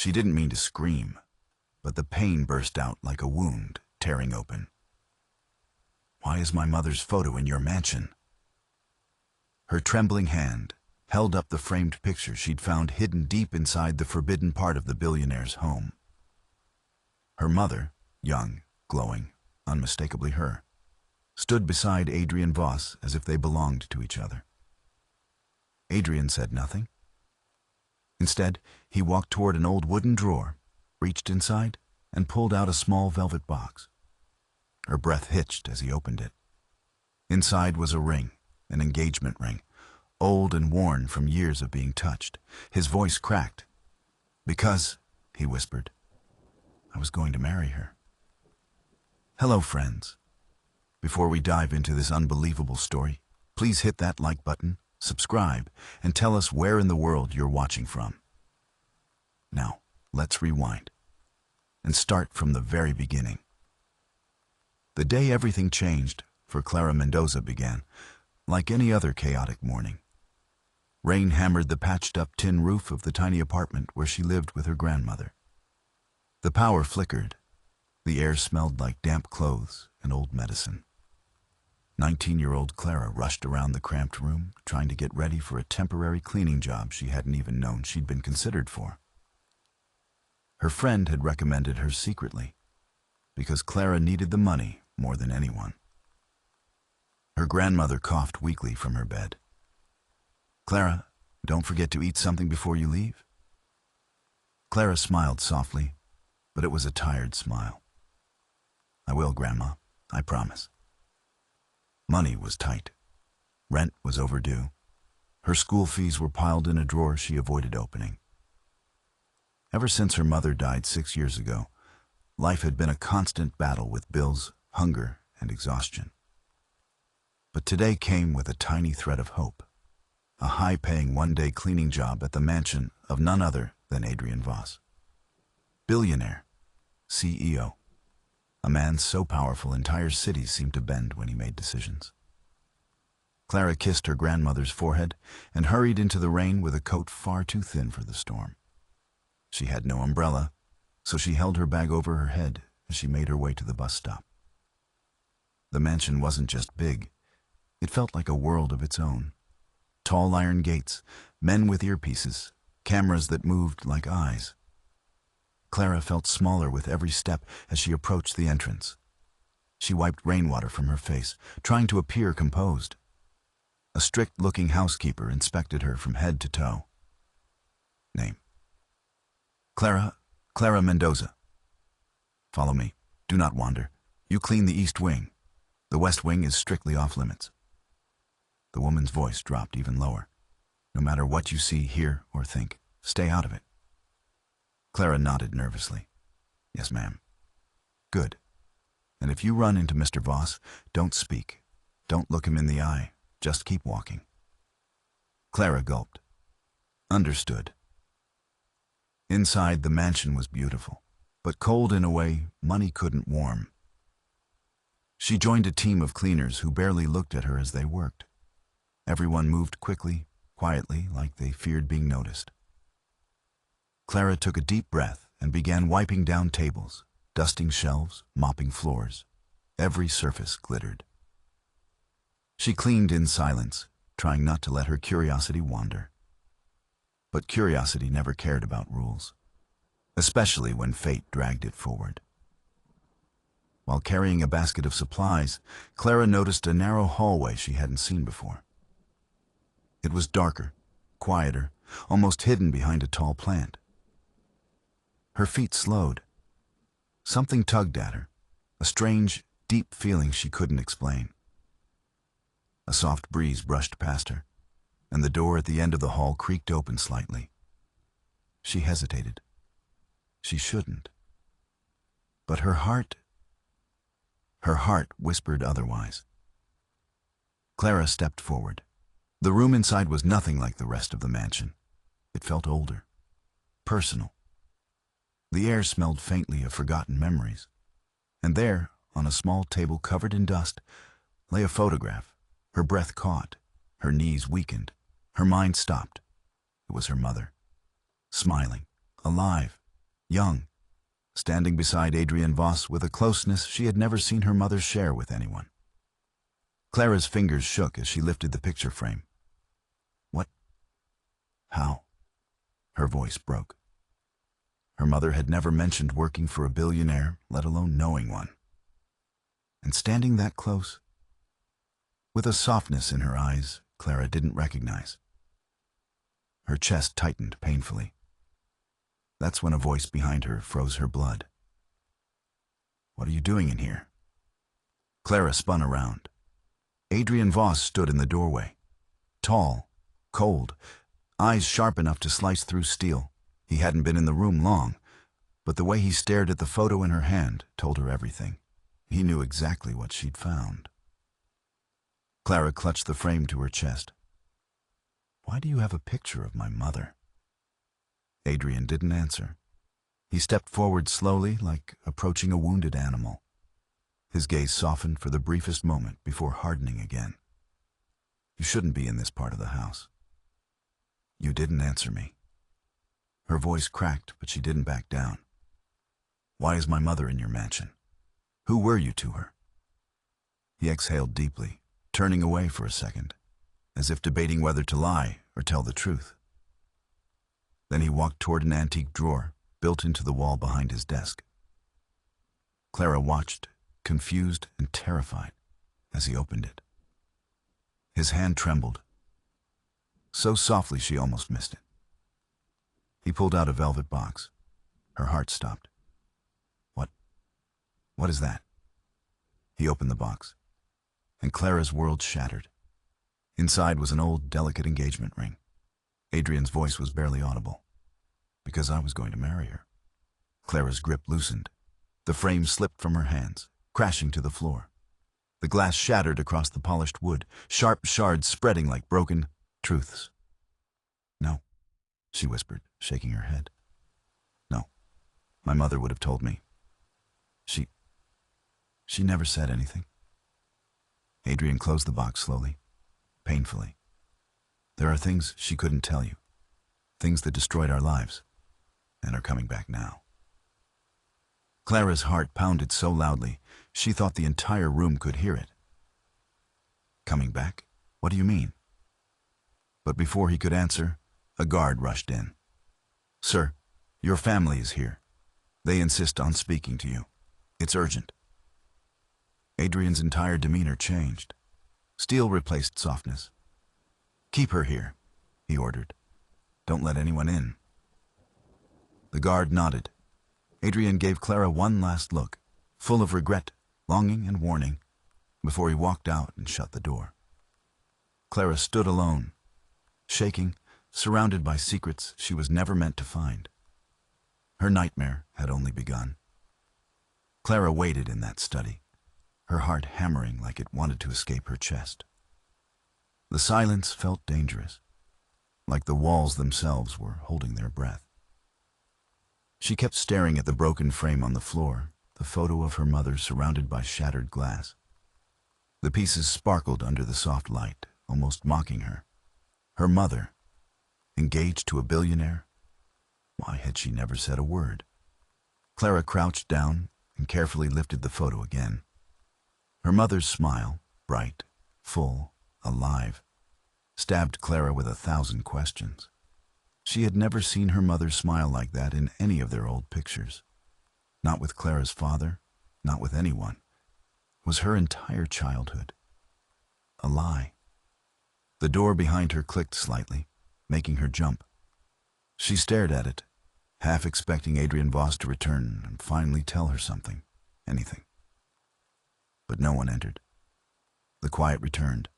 She didn't mean to scream, but the pain burst out like a wound tearing open. "Why is my mother's photo in your mansion?" Her trembling hand held up the framed picture she'd found hidden deep inside the forbidden part of the billionaire's home. Her mother, young, glowing, unmistakably her, stood beside Adrian Voss as if they belonged to each other. Adrian said nothing. Instead, he walked toward an old wooden drawer, reached inside, and pulled out a small velvet box. Her breath hitched as he opened it. Inside was a ring, an engagement ring, old and worn from years of being touched. His voice cracked. "Because," he whispered, "I was going to marry her." Hello, friends. Before we dive into this unbelievable story, please hit that like button, subscribe, and tell us where in the world you're watching from. Now, let's rewind and start from the very beginning. The day everything changed for Clara Mendoza began, like any other chaotic morning. Rain hammered the patched-up tin roof of the tiny apartment where she lived with her grandmother. The power flickered. The air smelled like damp clothes and old medicine. 19-year-old Clara rushed around the cramped room, trying to get ready for a temporary cleaning job she hadn't even known she'd been considered for. Her friend had recommended her secretly, because Clara needed the money more than anyone. Her grandmother coughed weakly from her bed. "Clara, don't forget to eat something before you leave." Clara smiled softly, but it was a tired smile. "I will, Grandma, I promise." Money was tight. Rent was overdue. Her school fees were piled in a drawer she avoided opening. Ever since her mother died 6 years ago, life had been a constant battle with bills, hunger, and exhaustion. But today came with a tiny thread of hope, a high-paying one-day cleaning job at the mansion of none other than Adrian Voss. Billionaire, CEO, a man so powerful entire cities seemed to bend when he made decisions. Clara kissed her grandmother's forehead and hurried into the rain with a coat far too thin for the storm. She had no umbrella, so she held her bag over her head as she made her way to the bus stop. The mansion wasn't just big. It felt like a world of its own. Tall iron gates, men with earpieces, cameras that moved like eyes. Clara felt smaller with every step as she approached the entrance. She wiped rainwater from her face, trying to appear composed. A strict-looking housekeeper inspected her from head to toe. Name: Clara Mendoza. Follow me. Do not wander. You clean the east wing. The west wing is strictly off-limits. The woman's voice dropped even lower. No matter what you see, hear, or think, stay out of it. Clara nodded nervously. Yes, ma'am. Good. And if you run into Mr. Voss, don't speak. Don't look him in the eye. Just keep walking. Clara gulped. Understood. Inside, the mansion was beautiful, but cold in a way money couldn't warm. She joined a team of cleaners who barely looked at her as they worked. Everyone moved quickly, quietly, like they feared being noticed. Clara took a deep breath and began wiping down tables, dusting shelves, mopping floors. Every surface glittered. She cleaned in silence, trying not to let her curiosity wander. But curiosity never cared about rules, especially when fate dragged it forward. While carrying a basket of supplies, Clara noticed a narrow hallway she hadn't seen before. It was darker, quieter, almost hidden behind a tall plant. Her feet slowed. Something tugged at her, a strange, deep feeling she couldn't explain. A soft breeze brushed past her, and the door at the end of the hall creaked open slightly. She hesitated. She shouldn't. But her heart whispered otherwise. Clara stepped forward. The room inside was nothing like the rest of the mansion. It felt older, personal. The air smelled faintly of forgotten memories. And there, on a small table covered in dust, lay a photograph. Her breath caught, her knees weakened, her mind stopped. It was her mother, smiling, alive, young, standing beside Adrienne Voss with a closeness she had never seen her mother share with anyone. Clara's fingers shook as she lifted the picture frame. What? How? Her voice broke. Her mother had never mentioned working for a billionaire, let alone knowing one. And standing that close, with a softness in her eyes Clara didn't recognize. Her chest tightened painfully. That's when a voice behind her froze her blood. What are you doing in here? Clara spun around. Adrienne Voss stood in the doorway. Tall, cold, eyes sharp enough to slice through steel. He hadn't been in the room long, but the way he stared at the photo in her hand told her everything. He knew exactly what she'd found. Clara clutched the frame to her chest. Why do you have a picture of my mother? Adrian didn't answer. He stepped forward slowly, like approaching a wounded animal. His gaze softened for the briefest moment before hardening again. You shouldn't be in this part of the house. You didn't answer me. Her voice cracked, but she didn't back down. Why is my mother in your mansion? Who were you to her? He exhaled deeply, turning away for a second, as if debating whether to lie or tell the truth. Then he walked toward an antique drawer built into the wall behind his desk. Clara watched, confused and terrified, as he opened it. His hand trembled, so softly she almost missed it. He pulled out a velvet box. Her heart stopped. What is that? He opened the box, and Clara's world shattered. Inside was an old, delicate engagement ring. Adrian's voice was barely audible. Because I was going to marry her. Clara's grip loosened. The frame slipped from her hands, crashing to the floor. The glass shattered across the polished wood, sharp shards spreading like broken truths. No, she whispered, shaking her head. No, my mother would have told me. She never said anything. Adrian closed the box slowly, painfully. There are things she couldn't tell you, things that destroyed our lives, and are coming back now. Clara's heart pounded so loudly, she thought the entire room could hear it. Coming back? What do you mean? But before he could answer, a guard rushed in. Sir, your family is here. They insist on speaking to you. It's urgent. Adrian's entire demeanor changed. Steel replaced softness. Keep her here, he ordered. Don't let anyone in. The guard nodded. Adrian gave Clara one last look, full of regret, longing, and warning, before he walked out and shut the door. Clara stood alone, shaking, surrounded by secrets she was never meant to find. Her nightmare had only begun. Clara waited in that study, her heart hammering like it wanted to escape her chest. The silence felt dangerous, like the walls themselves were holding their breath. She kept staring at the broken frame on the floor, the photo of her mother surrounded by shattered glass. The pieces sparkled under the soft light, almost mocking her. Her mother, engaged to a billionaire? Why had she never said a word? Clara crouched down and carefully lifted the photo again. Her mother's smile, bright, full, alive, stabbed Clara with 1,000 questions. She had never seen her mother smile like that in any of their old pictures. Not with Clara's father, not with anyone. It was her entire childhood. A lie. The door behind her clicked slightly, making her jump. She stared at it, half expecting Adrienne Voss to return and finally tell her something, anything. But no one entered. The quiet returned,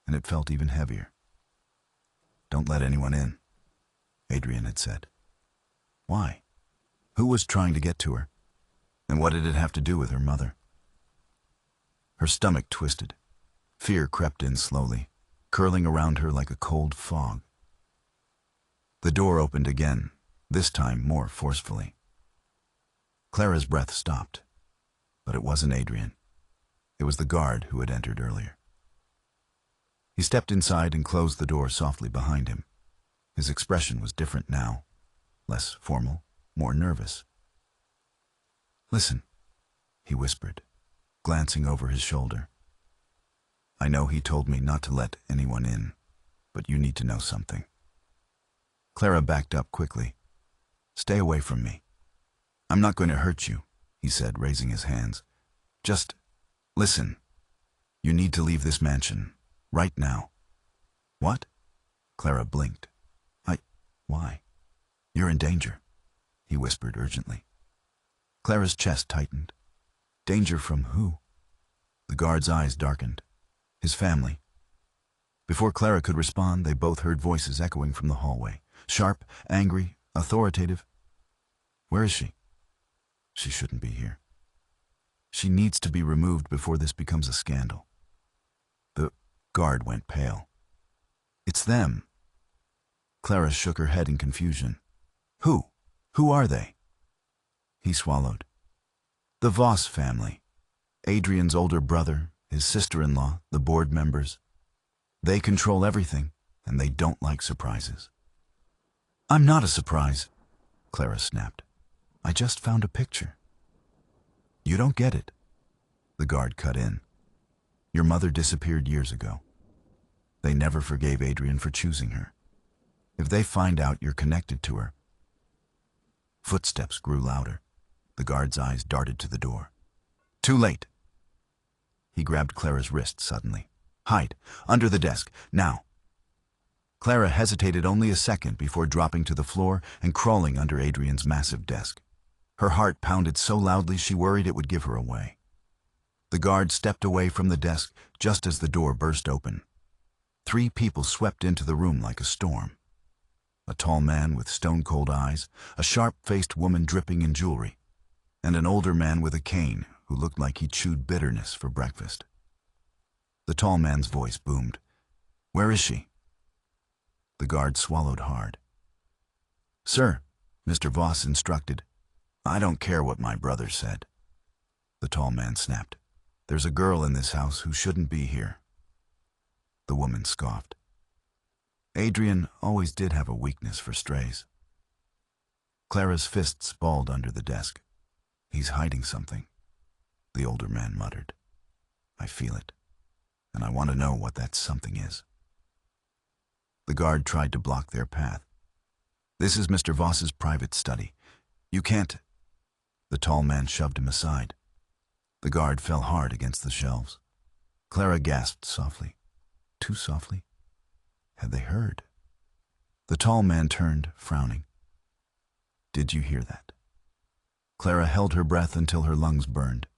and it felt even heavier. Don't let anyone in, Adrienne had said. Why? Who was trying to get to her? And what did it have to do with her mother? Her stomach twisted. Fear crept in slowly, curling around her like a cold fog. The door opened again, this time more forcefully. Clara's breath stopped, but it wasn't Adrian. It was the guard who had entered earlier. He stepped inside and closed the door softly behind him. His expression was different now, less formal, more nervous. "Listen," he whispered, glancing over his shoulder. "I know he told me not to let anyone in, but you need to know something." Clara backed up quickly. "Stay away from me. I'm not going to hurt you," he said, raising his hands. "Just listen. You need to leave this mansion, right now." "What?" Clara blinked. Why?" "You're in danger," he whispered urgently. Clara's chest tightened. "Danger from who?" The guard's eyes darkened. His family. Before Clara could respond, they both heard voices echoing from the hallway. Sharp, angry, authoritative. "Where is she?" "She shouldn't be here. She needs to be removed before this becomes a scandal." The guard went pale. "It's them." Clara shook her head in confusion. "Who? Who are they?" He swallowed. "The Voss family. Adrian's older brother, his sister-in-law, the board members. They control everything, and they don't like surprises." "I'm not a surprise," Clara snapped. "I just found a picture." "You don't get it," the guard cut in. "Your mother disappeared years ago. They never forgave Adrian for choosing her. If they find out you're connected to her..." Footsteps grew louder. The guard's eyes darted to the door. "Too late." He grabbed Clara's wrist suddenly. "Hide, under the desk, now." Clara hesitated only a second before dropping to the floor and crawling under Adrian's massive desk. Her heart pounded so loudly she worried it would give her away. The guard stepped away from the desk just as the door burst open. 3 people swept into the room like a storm. A tall man with stone-cold eyes, a sharp-faced woman dripping in jewelry, and an older man with a cane who looked like he chewed bitterness for breakfast. The tall man's voice boomed. "Where is she?" The guard swallowed hard. "Sir," Mr. Voss instructed. "I don't care what my brother said." The tall man snapped. "There's a girl in this house who shouldn't be here." The woman scoffed. Adrian always did have a weakness for strays. Clara's fists balled under the desk. "He's hiding something," the older man muttered. "I feel it, and I want to know what that something is." The guard tried to block their path. "This is Mr. Voss's private study. You can't..." The tall man shoved him aside. The guard fell hard against the shelves. Clara gasped softly. Too softly? Had they heard? The tall man turned, frowning. "Did you hear that?" Clara held her breath until her lungs burned.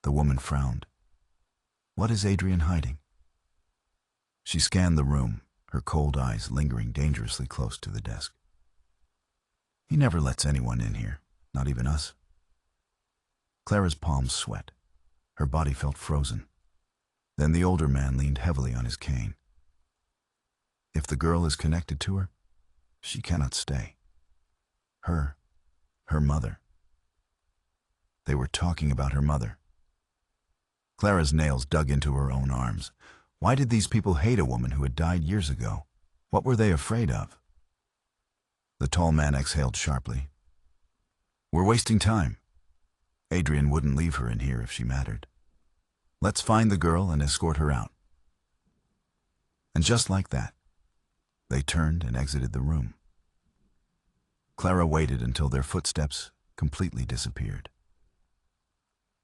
The woman frowned. "What is Adrian hiding?" She scanned the room, her cold eyes lingering dangerously close to the desk. "He never lets anyone in here, not even us." Clara's palms sweat. Her body felt frozen. Then the older man leaned heavily on his cane. "If the girl is connected to her, she cannot stay. Her mother." They were talking about her mother. Clara's nails dug into her own arms. Why did these people hate a woman who had died years ago? What were they afraid of? The tall man exhaled sharply. "We're wasting time. Adrian wouldn't leave her in here if she mattered. Let's find the girl and escort her out." And just like that, they turned and exited the room. Clara waited until their footsteps completely disappeared.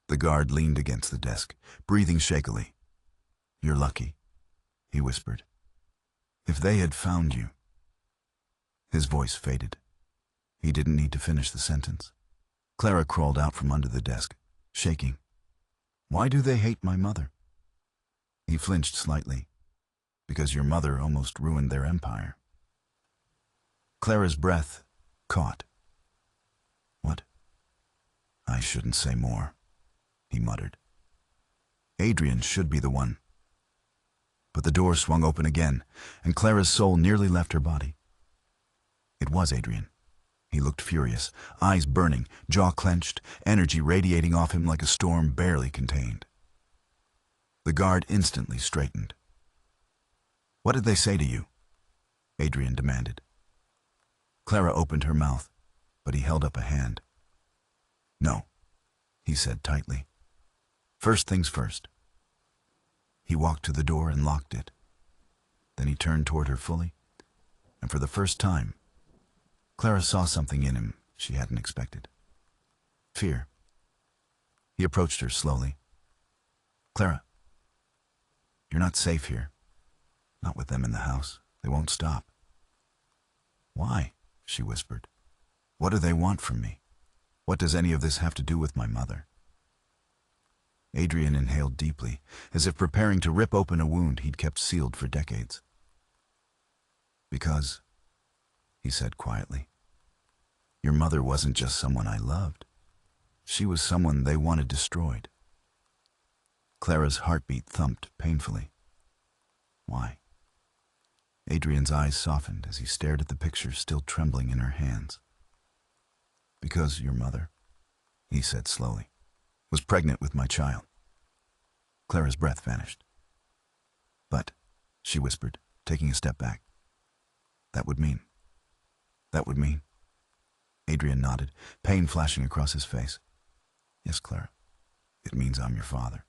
The guard leaned against the desk, breathing shakily. "You're lucky," he whispered. "If they had found you..." His voice faded. He didn't need to finish the sentence. Clara crawled out from under the desk, shaking. "Why do they hate my mother?" He flinched slightly. "Because your mother almost ruined their empire." Clara's breath caught. "What?" "I shouldn't say more," he muttered. "Adrian should be the one." But the door swung open again, and Clara's soul nearly left her body. It was Adrian. He looked furious, eyes burning, jaw clenched, energy radiating off him like a storm barely contained. The guard instantly straightened. "What did they say to you?" Adrian demanded. Clara opened her mouth. but he held up a hand. "No," he said tightly. "First things first." He walked to the door and locked it. Then he turned toward her fully, and for the first time, Clara saw something in him she hadn't expected. Fear. He approached her slowly. "Clara, you're not safe here. Not with them in the house. They won't stop." "Why?" she whispered. "What do they want from me? What does any of this have to do with my mother?" Adrian inhaled deeply, as if preparing to rip open a wound he'd kept sealed for decades. "Because," he said quietly, "your mother wasn't just someone I loved. She was someone they wanted destroyed." Clara's heartbeat thumped painfully. "Why?" Adrian's eyes softened as he stared at the picture still trembling in her hands. "Because your mother," he said slowly, "was pregnant with my child." Clara's breath vanished. "But," she whispered, taking a step back, That would mean. Adrian nodded, pain flashing across his face. "Yes, Clara, it means I'm your father."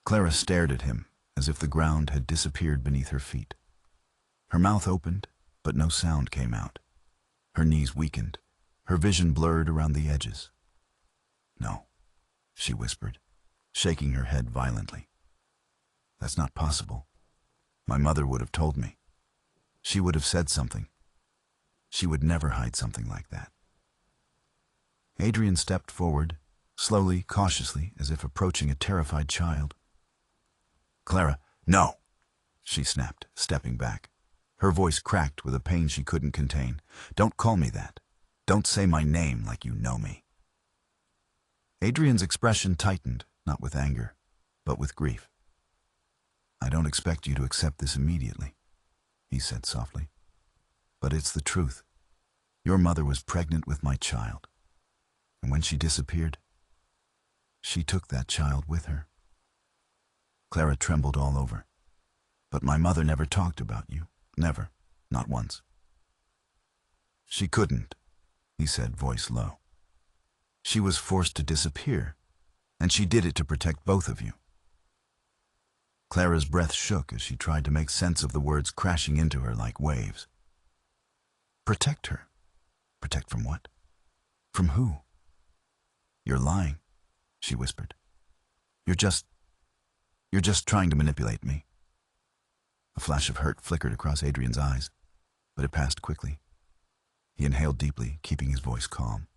Clara stared at him as if the ground had disappeared beneath her feet. Her mouth opened, but no sound came out. Her knees weakened, her vision blurred around the edges. "No," she whispered, shaking her head violently. "That's not possible. My mother would have told me. She would have said something. She would never hide something like that." Adrian stepped forward, slowly, cautiously, as if approaching a terrified child. "Clara, no!" she snapped, stepping back. Her voice cracked with a pain she couldn't contain. "Don't call me that. Don't say my name like you know me." Adrian's expression tightened, not with anger, but with grief. "I don't expect you to accept this immediately," he said softly. "But it's the truth. Your mother was pregnant with my child. And when she disappeared, she took that child with her." Clara trembled all over. "But my mother never talked about you. Never. Not once." "She couldn't," he said, voice low. "She was forced to disappear, and she did it to protect both of you." Clara's breath shook as she tried to make sense of the words crashing into her like waves. "Protect her? Protect from what? From who?" "You're lying," she whispered. You're just trying to manipulate me." A flash of hurt flickered across Adrian's eyes, but it passed quickly. He inhaled deeply, keeping his voice calm.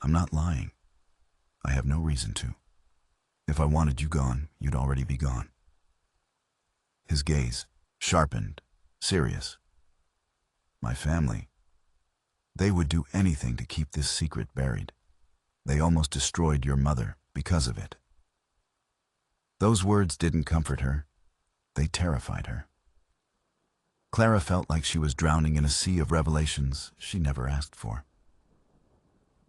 "I'm not lying. I have no reason to. If I wanted you gone, you'd already be gone." His gaze sharpened, serious. "My family. They would do anything to keep this secret buried. They almost destroyed your mother because of it." Those words didn't comfort her. They terrified her. Clara felt like she was drowning in a sea of revelations she never asked for.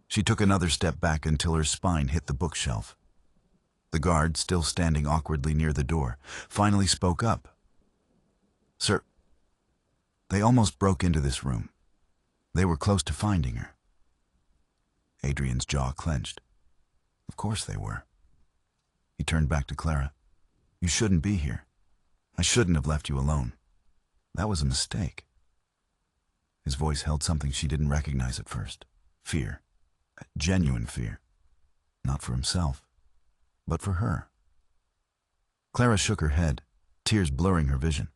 She took another step back until her spine hit the bookshelf. The guard, still standing awkwardly near the door, finally spoke up. "Sir, they almost broke into this room. They were close to finding her." Adrian's jaw clenched. Of course they were. He turned back to Clara. "You shouldn't be here. I shouldn't have left you alone. That was a mistake." His voice held something she didn't recognize at first. Fear. Genuine fear. Not for himself, but for her. Clara shook her head, tears blurring her vision.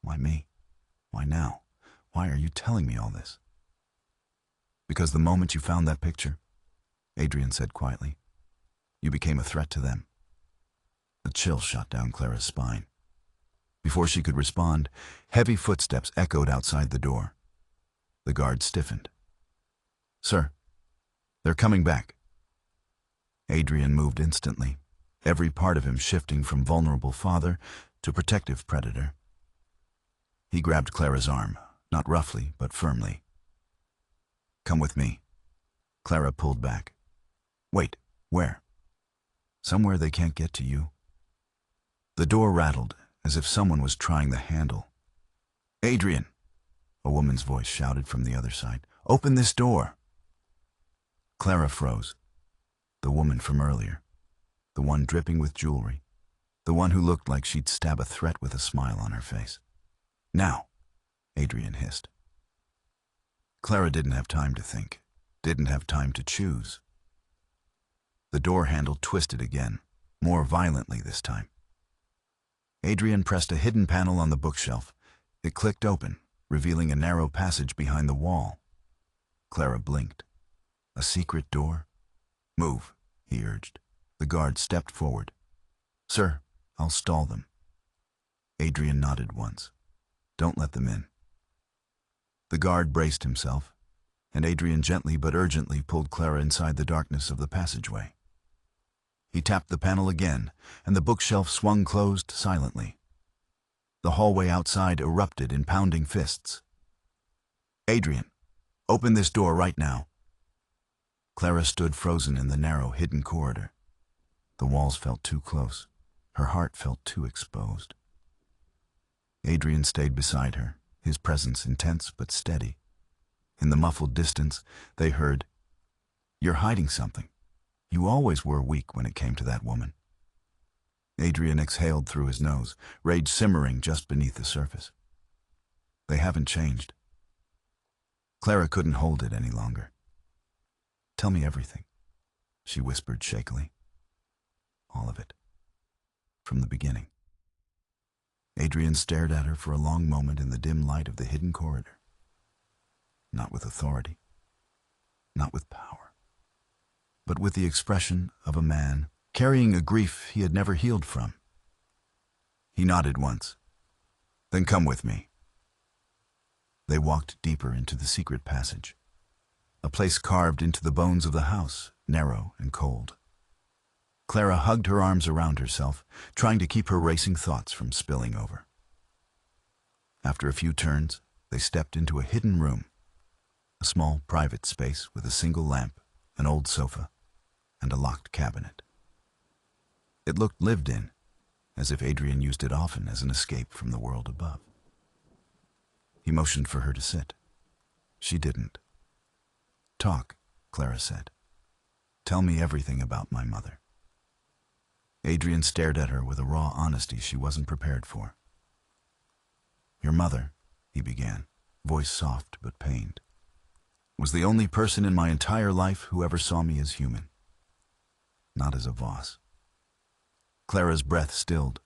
"Why me? Why now? Why are you telling me all this?" "Because the moment you found that picture," Adrian said quietly, "you became a threat to them." A chill shot down Clara's spine. Before she could respond, heavy footsteps echoed outside the door. The guard stiffened. "Sir, they're coming back." Adrian moved instantly, every part of him shifting from vulnerable father to protective predator. He grabbed Clara's arm, not roughly, but firmly. "Come with me." Clara pulled back. "Wait, where?" "Somewhere they can't get to you." The door rattled, as if someone was trying the handle. "Adrian!" a woman's voice shouted from the other side. Open this door. Clara froze. The woman from earlier. The one dripping with jewelry. The one who looked like she'd stab a threat with a smile on her face. Now, Adrian hissed. Clara didn't have time to think, didn't have time to choose. The door handle twisted again, more violently this time. Adrian pressed a hidden panel on the bookshelf. It clicked open, revealing a narrow passage behind the wall. Clara blinked. A secret door? Move, he urged. The guard stepped forward. Sir, I'll stall them. Adrian nodded once. Don't let them in. The guard braced himself, and Adrian gently but urgently pulled Clara inside the darkness of the passageway. He tapped the panel again, and the bookshelf swung closed silently. The hallway outside erupted in pounding fists. Adrian, open this door right now. Clara stood frozen in the narrow, hidden corridor. The walls felt too close. Her heart felt too exposed. Adrian stayed beside her, his presence intense but steady. In the muffled distance, they heard, You're hiding something. You always were weak when it came to that woman. Adrian exhaled through his nose, rage simmering just beneath the surface. They haven't changed. Clara couldn't hold it any longer. Tell me everything, she whispered shakily. All of it. From the beginning. Adrian stared at her for a long moment in the dim light of the hidden corridor. Not with authority, not with power, but with the expression of a man carrying a grief he had never healed from. He nodded once. Then come with me. They walked deeper into the secret passage, a place carved into the bones of the house, narrow and cold. Clara hugged her arms around herself, trying to keep her racing thoughts from spilling over. After a few turns, they stepped into a hidden room, a small private space with a single lamp, an old sofa, and a locked cabinet. It looked lived in, as if Adrian used it often as an escape from the world above. He motioned for her to sit. She didn't. Talk, Clara said. Tell me everything about my mother. Adrian stared at her with a raw honesty she wasn't prepared for. Your mother, he began, voice soft but pained, was the only person in my entire life who ever saw me as human, not as a Voss. Clara's breath stilled.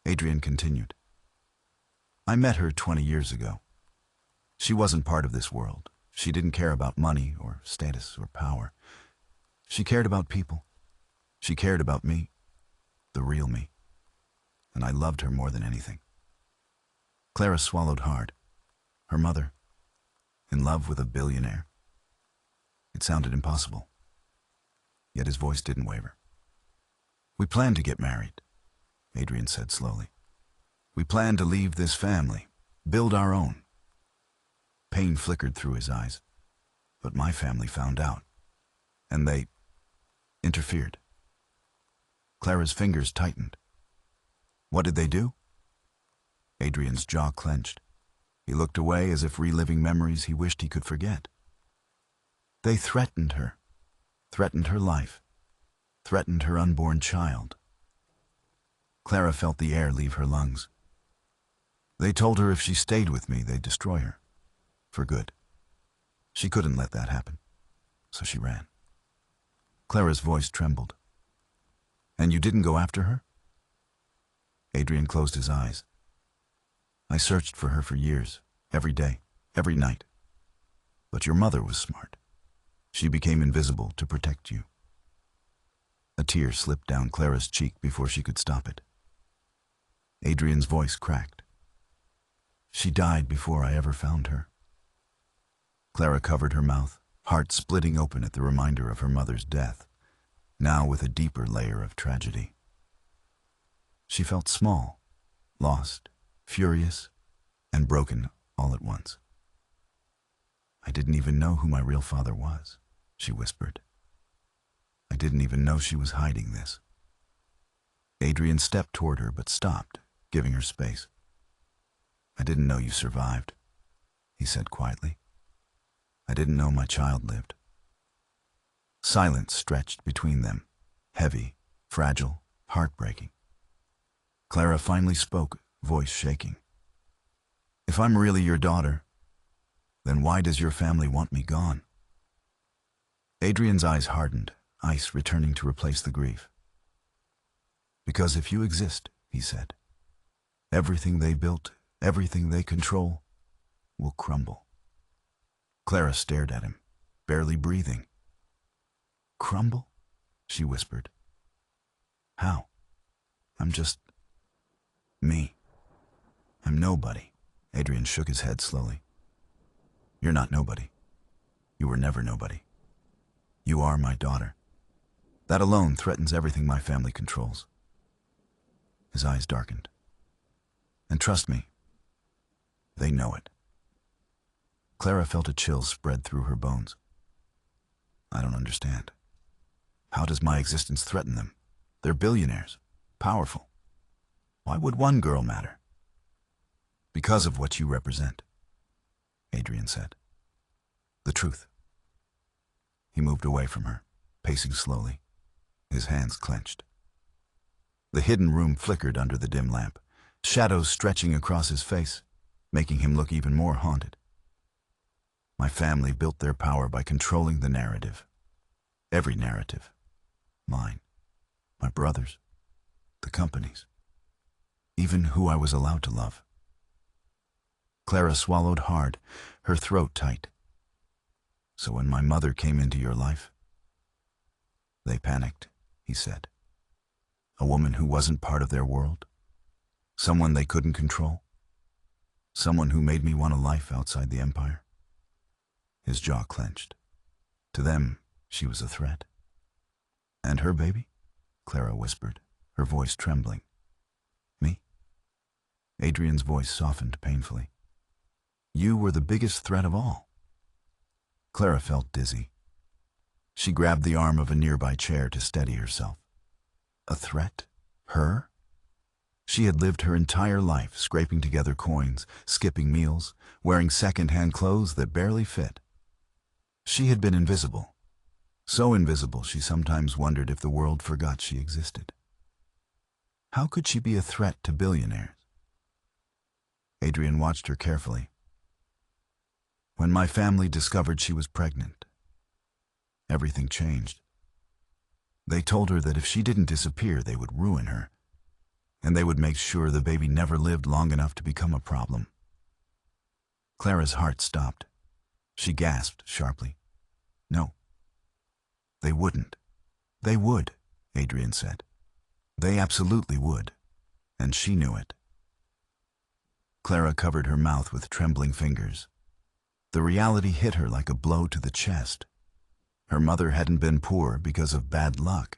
Adrian continued. I met her 20 years ago. She wasn't part of this world. She didn't care about money or status or power. She cared about people. She cared about me. The real me, and I loved her more than anything. Clara swallowed hard. Her mother, in love with a billionaire. It sounded impossible, yet his voice didn't waver. We plan to get married, Adrian said slowly. We plan to leave this family, build our own. Pain flickered through his eyes, but my family found out, and they interfered. Clara's fingers tightened. What did they do? Adrian's jaw clenched. He looked away as if reliving memories he wished he could forget. They threatened her life, threatened her unborn child. Clara felt the air leave her lungs. They told her if she stayed with me, they'd destroy her. For good. She couldn't let that happen, so she ran. Clara's voice trembled. And you didn't go after her? Adrian closed his eyes. I searched for her for years, every day, every night. But your mother was smart. She became invisible to protect you. A tear slipped down Clara's cheek before she could stop it. Adrian's voice cracked. She died before I ever found her. Clara covered her mouth, heart splitting open at the reminder of her mother's death, now with a deeper layer of tragedy. She felt small, lost, furious, and broken all at once. I didn't even know who my real father was, she whispered. I didn't even know she was hiding this. Adrian stepped toward her but stopped, giving her space. I didn't know you survived, he said quietly. I didn't know my child lived. Silence stretched between them, heavy, fragile, heartbreaking. Clara finally spoke, voice shaking. If I'm really your daughter, then why does your family want me gone? Adrian's eyes hardened, ice returning to replace the grief. Because if you exist, he said, everything they built, everything they control, will crumble. Clara stared at him, barely breathing. Crumble? She whispered. How? I'm just me. I'm nobody. Adrian shook his head slowly. You're not nobody. You were never nobody. You are my daughter. That alone threatens everything my family controls. His eyes darkened. And trust me, they know it. Clara felt a chill spread through her bones. I don't understand. How does my existence threaten them? They're billionaires, powerful. Why would one girl matter? Because of what you represent, Adrian said. The truth. He moved away from her, pacing slowly, his hands clenched. The hidden room flickered under the dim lamp, shadows stretching across his face, making him look even more haunted. My family built their power by controlling the narrative. Every narrative. Mine, my brother's, the company's, even who I was allowed to love. Clara swallowed hard, her throat tight. So when my mother came into your life, they panicked, he said. A woman who wasn't part of their world, someone they couldn't control, someone who made me want a life outside the empire. His jaw clenched. To them, she was a threat. And her baby? Clara whispered, her voice trembling. Me? Adrian's voice softened painfully. You were the biggest threat of all. Clara felt dizzy. She grabbed the arm of a nearby chair to steady herself. A threat? Her? She had lived her entire life scraping together coins, skipping meals, wearing second-hand clothes that barely fit. She had been invisible. So invisible she sometimes wondered if the world forgot she existed. How could she be a threat to billionaires? Adrian watched her carefully. When my family discovered she was pregnant, everything changed. They told her that if she didn't disappear, they would ruin her, and they would make sure the baby never lived long enough to become a problem. Clara's heart stopped. She gasped sharply. No. They wouldn't. They would, Adrian said. They absolutely would, and she knew it. Clara covered her mouth with trembling fingers. The reality hit her like a blow to the chest. Her mother hadn't been poor because of bad luck.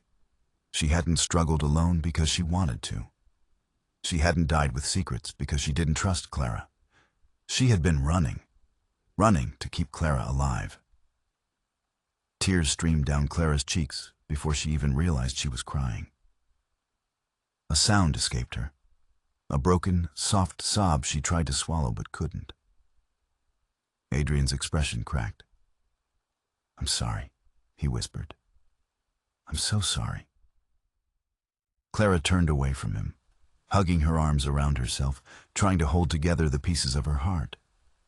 She hadn't struggled alone because she wanted to. She hadn't died with secrets because she didn't trust Clara. She had been running to keep Clara alive. Tears streamed down Clara's cheeks before she even realized she was crying. A sound escaped her, a broken, soft sob she tried to swallow but couldn't. Adrian's expression cracked. I'm sorry, he whispered. I'm so sorry. Clara turned away from him, hugging her arms around herself, trying to hold together the pieces of her heart.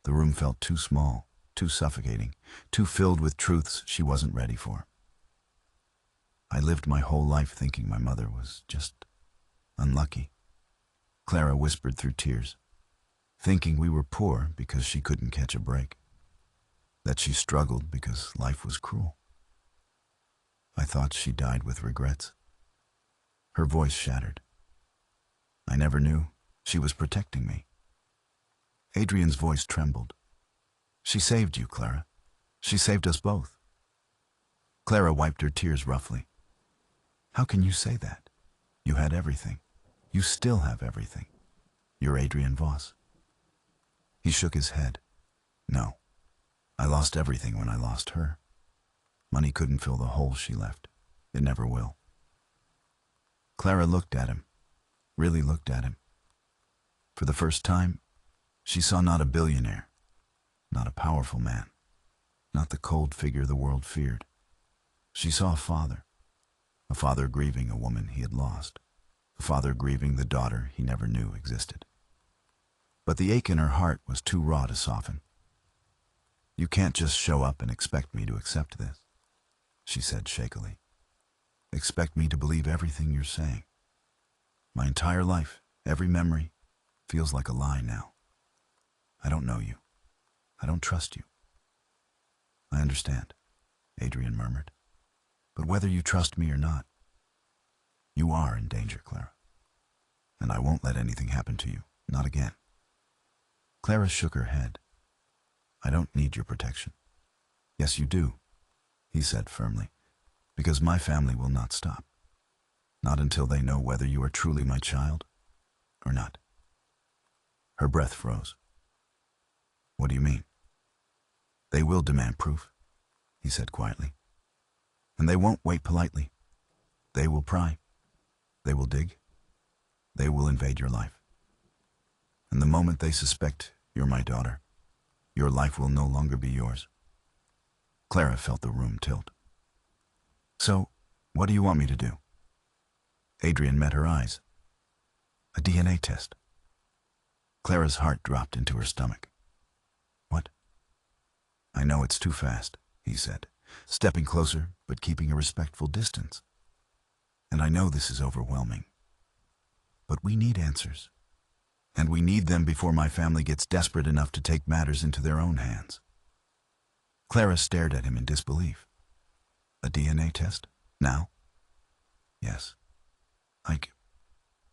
The room felt too small, too suffocating, too filled with truths she wasn't ready for. I lived my whole life thinking my mother was just unlucky, Clara whispered through tears, thinking we were poor because she couldn't catch a break, that she struggled because life was cruel. I thought she died with regrets. Her voice shattered. I never knew she was protecting me. Adrian's voice trembled. She saved you, Clara. She saved us both. Clara wiped her tears roughly. How can you say that? You had everything. You still have everything. You're Adrian Voss. He shook his head. No. I lost everything when I lost her. Money couldn't fill the hole she left. It never will. Clara looked at him, really looked at him. For the first time, she saw not a billionaire, not a powerful man, not the cold figure the world feared. She saw a father grieving a woman he had lost, a father grieving the daughter he never knew existed. But the ache in her heart was too raw to soften. "You can't just show up and expect me to accept this," she said shakily. "Expect me to believe everything you're saying. My entire life, every memory, feels like a lie now. I don't know you. I don't trust you." "I understand," Adrian murmured. "But whether you trust me or not, you are in danger, Clara. And I won't let anything happen to you, not again." Clara shook her head. "I don't need your protection." "Yes, you do," he said firmly, "because my family will not stop. Not until they know whether you are truly my child or not." Her breath froze. "What do you mean?" "They will demand proof," he said quietly. "And they won't wait politely. They will pry. They will dig. They will invade your life. And the moment they suspect you're my daughter, your life will no longer be yours." Clara felt the room tilt. "So, what do you want me to do?" Adrian met her eyes. "A DNA test." Clara's heart dropped into her stomach. "What?" "I know it's too fast," he said, stepping closer but keeping a respectful distance. "And I know this is overwhelming. But we need answers. And we need them before my family gets desperate enough to take matters into their own hands." Clara stared at him in disbelief. "A DNA test? Now?" "Yes.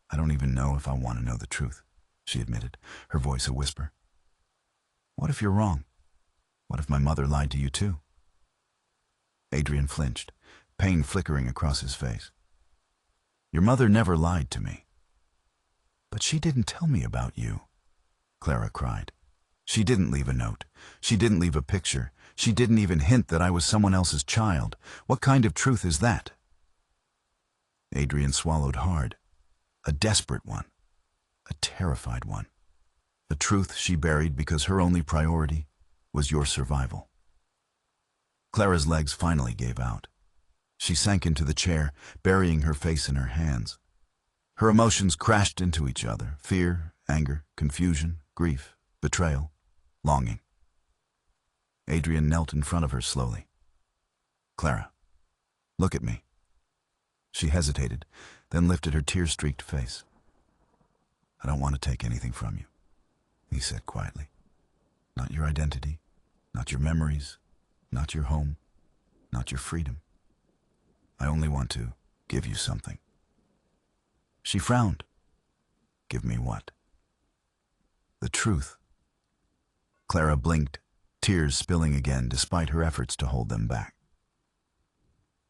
I don't even know if I want to know the truth," she admitted, her voice a whisper. "What if you're wrong? What if my mother lied to you too?" Adrian flinched, pain flickering across his face. "Your mother never lied to me." "But she didn't tell me about you," Clara cried. "She didn't leave a note. She didn't leave a picture. She didn't even hint that I was someone else's child. What kind of truth is that?" Adrian swallowed hard. A desperate one. A terrified one. A truth she buried because her only priority was your survival. Clara's legs finally gave out. She sank into the chair, burying her face in her hands. Her emotions crashed into each other: fear, anger, confusion, grief, betrayal, longing. Adrian knelt in front of her slowly. "Clara, look at me." She hesitated, then lifted her tear-streaked face. "I don't want to take anything from you," he said quietly. "Not your identity, not your memories, not your home, not your freedom. I only want to give you something." She frowned. "Give me what?" "The truth." Clara blinked, tears spilling again despite her efforts to hold them back.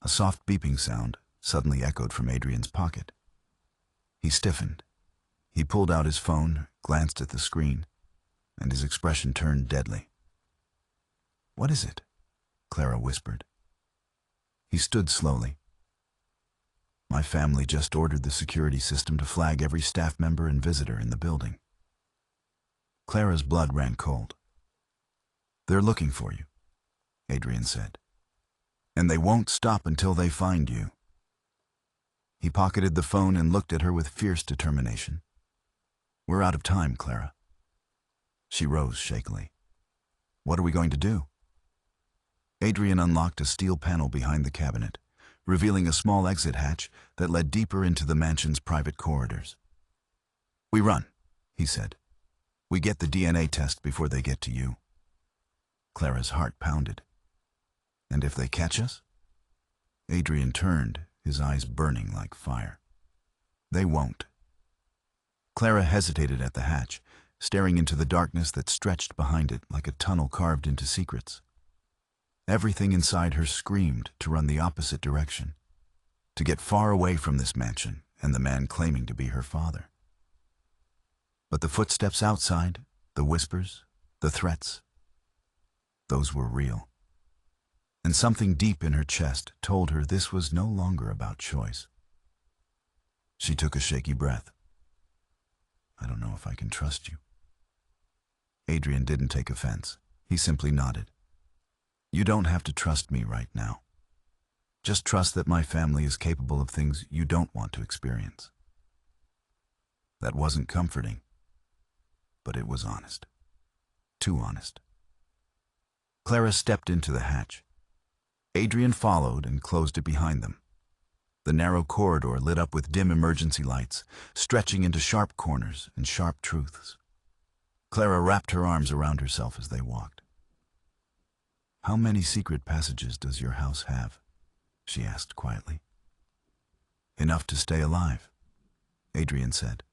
A soft beeping sound suddenly echoed from Adrian's pocket. He stiffened. He pulled out his phone, glanced at the screen, and his expression turned deadly. "What is it?" Clara whispered. He stood slowly. "My family just ordered the security system to flag every staff member and visitor in the building." Clara's blood ran cold. "They're looking for you," Adrian said. "And they won't stop until they find you." He pocketed the phone and looked at her with fierce determination. "We're out of time, Clara." She rose shakily. "What are we going to do?" Adrian unlocked a steel panel behind the cabinet, revealing a small exit hatch that led deeper into the mansion's private corridors. "We run," he said. "We get the DNA test before they get to you." Clara's heart pounded. "And if they catch us?" Adrian turned, his eyes burning like fire. "They won't." Clara hesitated at the hatch, staring into the darkness that stretched behind it like a tunnel carved into secrets. Everything inside her screamed to run the opposite direction, to get far away from this mansion and the man claiming to be her father. But the footsteps outside, the whispers, the threats, those were real. And something deep in her chest told her this was no longer about choice. She took a shaky breath. "I don't know if I can trust you." Adrian didn't take offense. He simply nodded. You don't have to trust me right now. Just trust that my family is capable of things you don't want to experience. That wasn't comforting, but it was honest. Too honest. Clara stepped into the hatch. Adrian followed and closed it behind them. The narrow corridor lit up with dim emergency lights, stretching into sharp corners and sharp truths. Clara wrapped her arms around herself as they walked. "How many secret passages does your house have?" she asked quietly. "Enough to stay alive," Adrian said.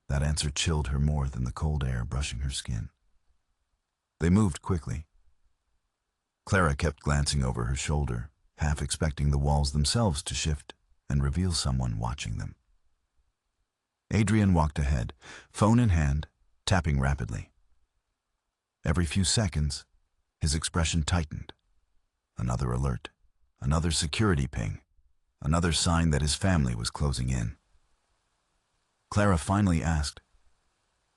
That answer chilled her more than the cold air brushing her skin. They moved quickly. Clara kept glancing over her shoulder, half expecting the walls themselves to shift and reveal someone watching them. Adrian walked ahead, phone in hand, tapping rapidly. Every few seconds, his expression tightened. Another alert, another security ping, another sign that his family was closing in. Clara finally asked,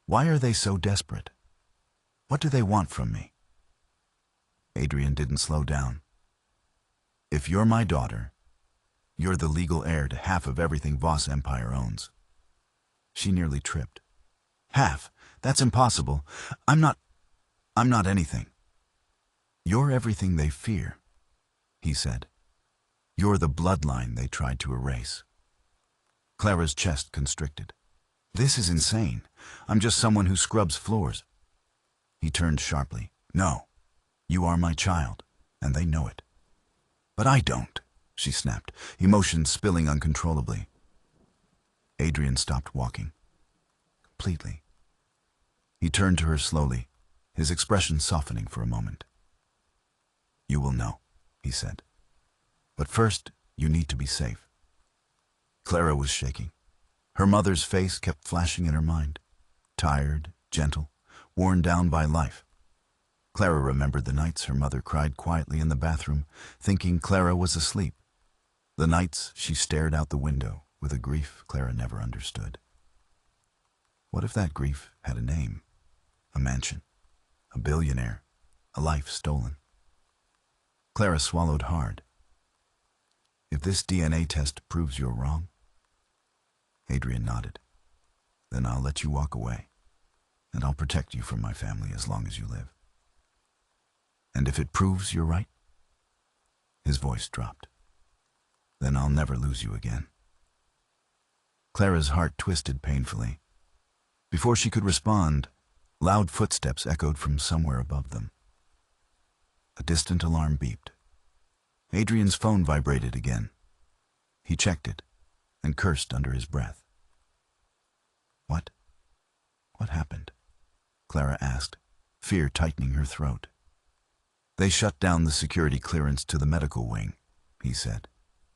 "Why are they so desperate? What do they want from me?" Adrian didn't slow down. "If you're my daughter, you're the legal heir to half of everything Voss Empire owns." She nearly tripped. "Half? That's impossible. I'm not anything." "You're everything they fear," he said. "You're the bloodline they tried to erase." Clara's chest constricted. "This is insane. I'm just someone who scrubs floors." He turned sharply. "No, you are my child, and they know it." "But I don't," she snapped, emotions spilling uncontrollably. Adrian stopped walking. Completely. He turned to her slowly, his expression softening for a moment. "You will know," he said. "But first, you need to be safe." Clara was shaking. Her mother's face kept flashing in her mind. Tired, gentle, worn down by life. Clara remembered the nights her mother cried quietly in the bathroom, thinking Clara was asleep. The nights she stared out the window with a grief Clara never understood. What if that grief had a name? A mansion, a billionaire, a life stolen? Clara swallowed hard. "If this DNA test proves you're wrong?" Adrian nodded. "Then I'll let you walk away, and I'll protect you from my family as long as you live." "And if it proves you're right?" His voice dropped. "Then I'll never lose you again." Clara's heart twisted painfully. Before she could respond, loud footsteps echoed from somewhere above them. A distant alarm beeped. Adrian's phone vibrated again. He checked it and cursed under his breath. What? What happened?" Clara asked, fear tightening her throat. "They shut down the security clearance to the medical wing," he said.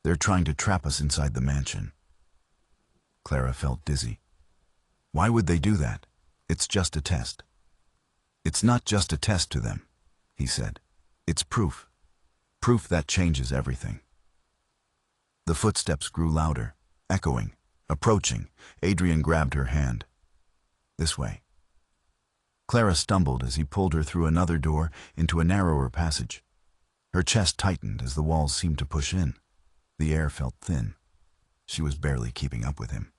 "They're trying to trap us inside the mansion." Clara felt dizzy. "Why would they do that? It's just a test." "It's not just a test to them," he said. "It's proof. Proof that changes everything." The footsteps grew louder, echoing, approaching. Adrian grabbed her hand. "This way." Clara stumbled as he pulled her through another door into a narrower passage. Her chest tightened as the walls seemed to push in. The air felt thin. She was barely keeping up with him.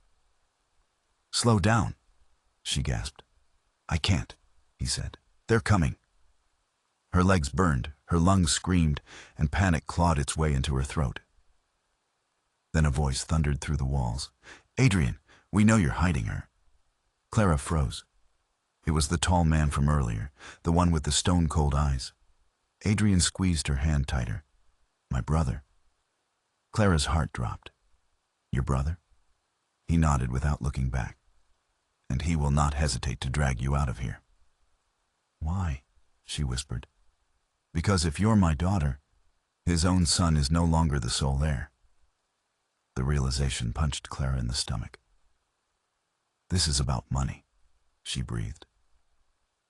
"Slow down," she gasped. "I can't," he said. "They're coming." Her legs burned, her lungs screamed, and panic clawed its way into her throat. Then a voice thundered through the walls. "Adrian, we know you're hiding her." Clara froze. It was the tall man from earlier, the one with the stone-cold eyes. Adrian squeezed her hand tighter. "My brother." Clara's heart dropped. "Your brother?" He nodded without looking back. "And he will not hesitate to drag you out of here." "Why?" she whispered. "Because if you're my daughter, his own son is no longer the sole heir." The realization punched Clara in the stomach. "This is about money," she breathed.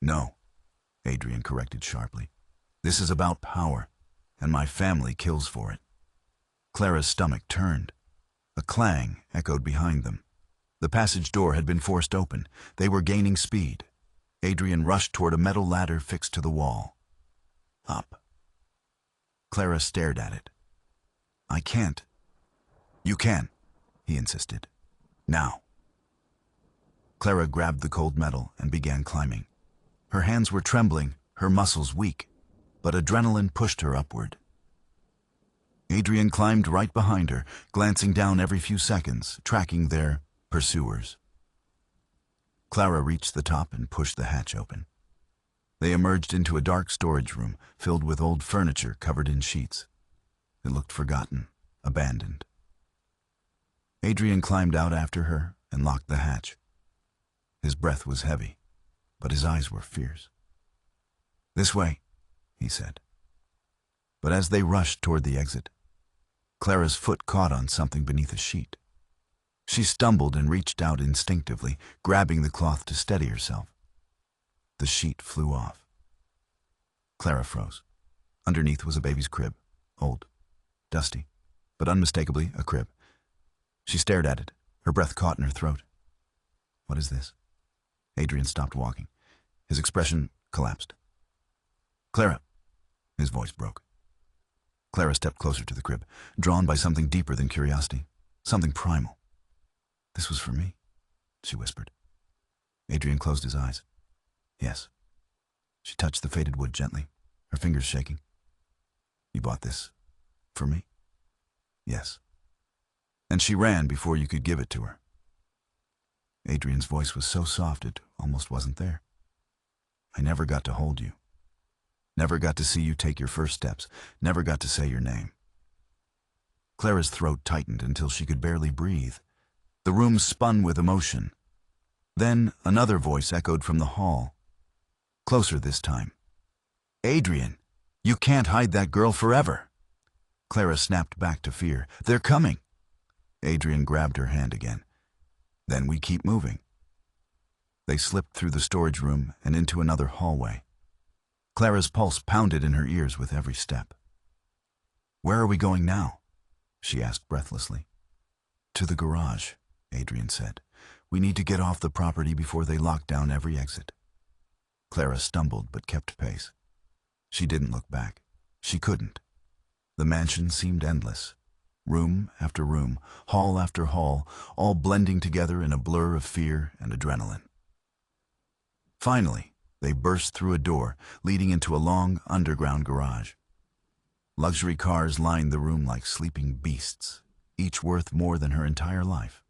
"No," Adrian corrected sharply. "This is about power, and my family kills for it." Clara's stomach turned. A clang echoed behind them. The passage door had been forced open. They were gaining speed. Adrian rushed toward a metal ladder fixed to the wall. Up, Clara stared at it. I can't. You can, he insisted. Now. Clara grabbed the cold metal and began climbing. Her hands were trembling, her muscles weak, but adrenaline pushed her upward. Adrian climbed right behind her, glancing down every few seconds, tracking their pursuers. Clara reached the top and pushed the hatch open. They emerged into a dark storage room filled with old furniture covered in sheets. It looked forgotten, abandoned. Adrian climbed out after her and locked the hatch. His breath was heavy, but his eyes were fierce. This way, he said. But as they rushed toward the exit, Clara's foot caught on something beneath a sheet. She stumbled and reached out instinctively, grabbing the cloth to steady herself. The sheet flew off. Clara froze. Underneath was a baby's crib, old, dusty, but unmistakably a crib. She stared at it, her breath caught in her throat. What is this? Adrian stopped walking. His expression collapsed. Clara, his voice broke. Clara stepped closer to the crib, drawn by something deeper than curiosity, something primal. This was for me, she whispered. Adrian closed his eyes. Yes. She touched the faded wood gently, her fingers shaking. You bought this for me? Yes. And she ran before you could give it to her. Adrian's voice was so soft it almost wasn't there. I never got to hold you. Never got to see you take your first steps. Never got to say your name. Clara's throat tightened until she could barely breathe. The room spun with emotion. Then another voice echoed from the hall. Closer this time. Adrian, you can't hide that girl forever. Clara snapped back to fear. They're coming. Adrian grabbed her hand again. Then we keep moving. They slipped through the storage room and into another hallway. Clara's pulse pounded in her ears with every step. Where are we going now? She asked breathlessly. To the garage, Adrian said. We need to get off the property before they lock down every exit. Clara stumbled but kept pace. She didn't look back. She couldn't. The mansion seemed endless. Room after room, hall after hall, all blending together in a blur of fear and adrenaline. Finally, they burst through a door leading into a long underground garage. Luxury cars lined the room like sleeping beasts, each worth more than her entire life.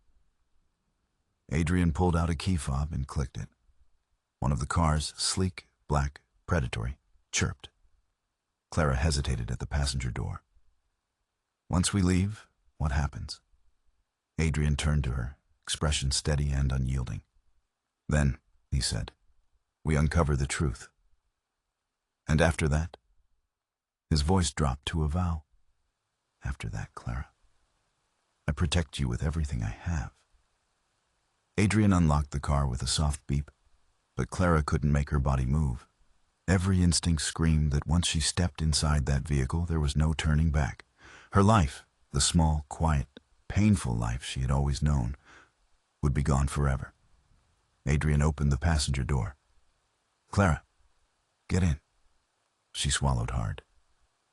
Adrian pulled out a key fob and clicked it. One of the cars, sleek, black, predatory, chirped. Clara hesitated at the passenger door. Once we leave, what happens? Adrian turned to her, expression steady and unyielding. Then, he said, we uncover the truth. And after that? His voice dropped to a vow. After that, Clara, I protect you with everything I have. Adrian unlocked the car with a soft beep, but Clara couldn't make her body move. Every instinct screamed that once she stepped inside that vehicle, there was no turning back. Her life, the small, quiet, painful life she had always known, would be gone forever. Adrian opened the passenger door. Clara, get in. She swallowed hard.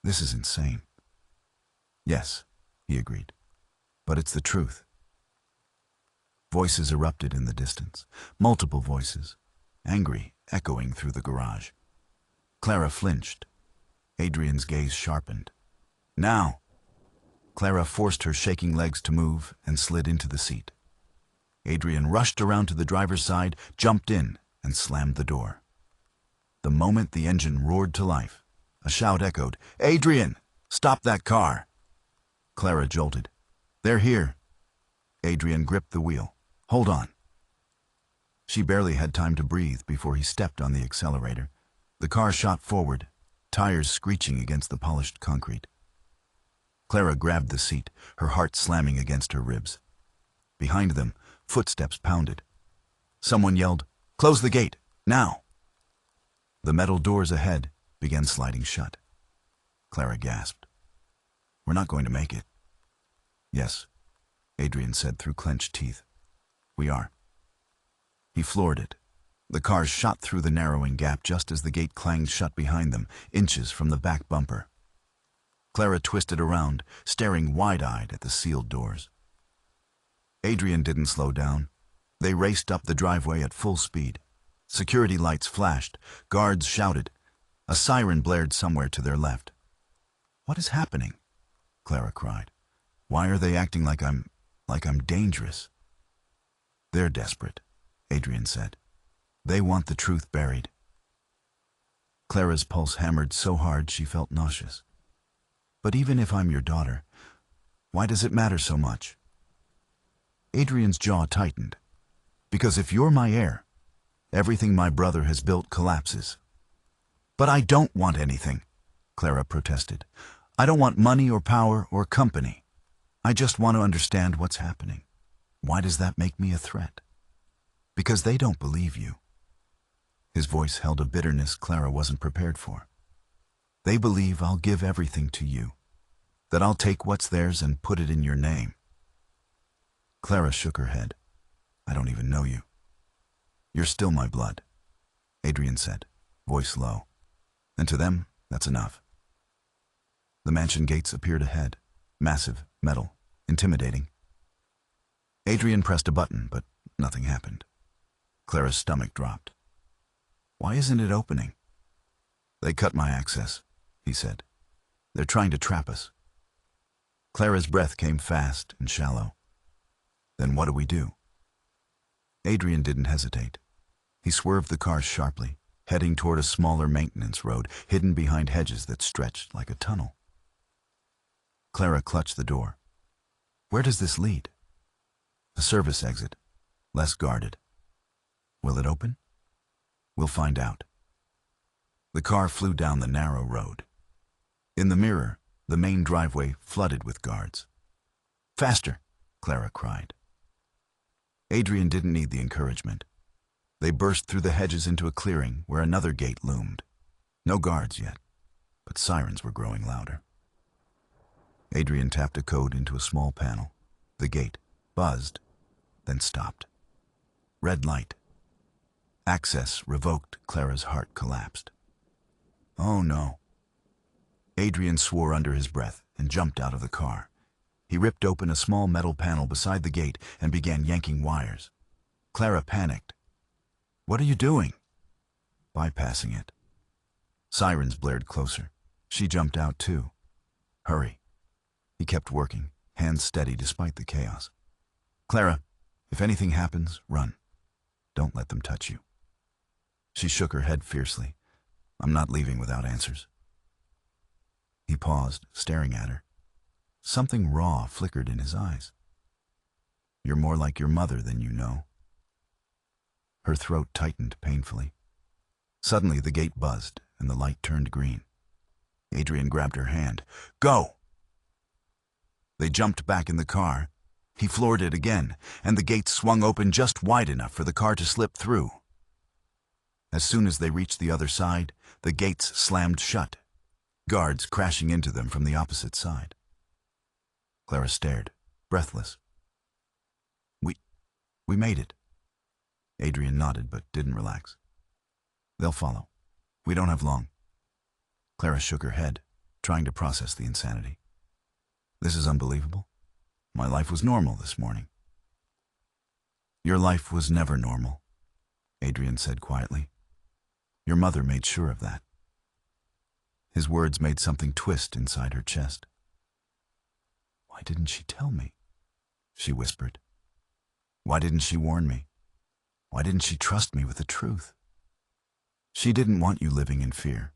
This is insane. Yes, he agreed, but it's the truth. Voices erupted in the distance, multiple voices, angry, echoing through the garage. Clara flinched. Adrian's gaze sharpened. Now! Clara forced her shaking legs to move and slid into the seat. Adrian rushed around to the driver's side, jumped in, and slammed the door. The moment the engine roared to life, a shout echoed, Adrian! Stop that car! Clara jolted. They're here. Adrian gripped the wheel. Hold on. She barely had time to breathe before he stepped on the accelerator. The car shot forward, tires screeching against the polished concrete. Clara grabbed the seat, her heart slamming against her ribs. Behind them, footsteps pounded. Someone yelled, Close the gate, now! The metal doors ahead began sliding shut. Clara gasped. We're not going to make it. Yes, Adrian said through clenched teeth. We are. He floored it. The car shot through the narrowing gap just as the gate clanged shut behind them, inches from the back bumper. Clara twisted around, staring wide-eyed at the sealed doors. Adrian didn't slow down. They raced up the driveway at full speed. Security lights flashed. Guards shouted. A siren blared somewhere to their left. "What is happening?" Clara cried. "Why are they acting like I'm dangerous?" "They're desperate," Adrian said. "They want the truth buried." Clara's pulse hammered so hard she felt nauseous. "But even if I'm your daughter, why does it matter so much?" Adrian's jaw tightened. "Because if you're my heir, everything my brother has built collapses." "But I don't want anything," Clara protested. "I don't want money or power or company. I just want to understand what's happening. Why does that make me a threat?" "Because they don't believe you." His voice held a bitterness Clara wasn't prepared for. "They believe I'll give everything to you, that I'll take what's theirs and put it in your name." Clara shook her head. "I don't even know you." "You're still my blood," Adrian said, voice low. "And to them, that's enough." The mansion gates appeared ahead, massive, metal, intimidating. Adrian pressed a button, but nothing happened. Clara's stomach dropped. "Why isn't it opening?" "They cut my access," he said. "They're trying to trap us." Clara's breath came fast and shallow. "Then what do we do?" Adrian didn't hesitate. He swerved the car sharply, heading toward a smaller maintenance road, hidden behind hedges that stretched like a tunnel. Clara clutched the door. "Where does this lead?" "A service exit, less guarded." "Will it open?" "We'll find out." The car flew down the narrow road. In the mirror, the main driveway flooded with guards. "Faster!" Clara cried. Adrian didn't need the encouragement. They burst through the hedges into a clearing where another gate loomed. No guards yet, but sirens were growing louder. Adrian tapped a code into a small panel. The gate buzzed, then stopped. Red light. Access revoked. Clara's heart collapsed. "Oh no." Adrian swore under his breath and jumped out of the car. He ripped open a small metal panel beside the gate and began yanking wires. Clara panicked. "What are you doing?" "Bypassing it." Sirens blared closer. She jumped out too. "Hurry." He kept working, hands steady despite the chaos. "Clara, if anything happens, run. Don't let them touch you." She shook her head fiercely. "I'm not leaving without answers." He paused, staring at her. Something raw flickered in his eyes. "You're more like your mother than you know." Her throat tightened painfully. Suddenly the gate buzzed and the light turned green. Adrian grabbed her hand. "Go!" They jumped back in the car. He floored it again, and the gate swung open just wide enough for the car to slip through. As soon as they reached the other side, the gates slammed shut, guards crashing into them from the opposite side. Clara stared, breathless. We made it." Adrian nodded but didn't relax. "They'll follow. We don't have long." Clara shook her head, trying to process the insanity. "This is unbelievable. My life was normal this morning." "Your life was never normal," Adrian said quietly. "Your mother made sure of that." His words made something twist inside her chest. "Why didn't she tell me?" she whispered. "Why didn't she warn me? Why didn't she trust me with the truth?" "She didn't want you living in fear,"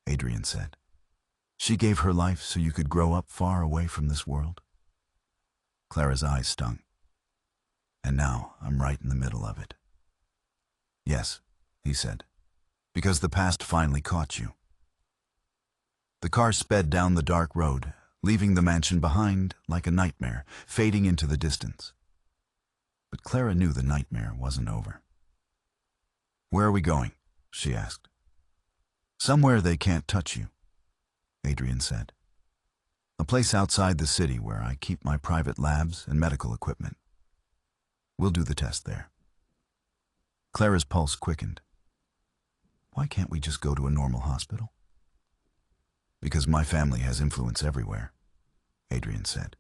Adrian said. "She gave her life so you could grow up far away from this world." Clara's eyes stung. "And now I'm right in the middle of it." "Yes," he said, "because the past finally caught you." The car sped down the dark road, leaving the mansion behind like a nightmare, fading into the distance. But Clara knew the nightmare wasn't over. "Where are we going?" she asked. "Somewhere they can't touch you," Adrian said. "A place outside the city where I keep my private labs and medical equipment. We'll do the test there." Clara's pulse quickened. "Why can't we just go to a normal hospital?" Because my family has influence everywhere, Adrian said.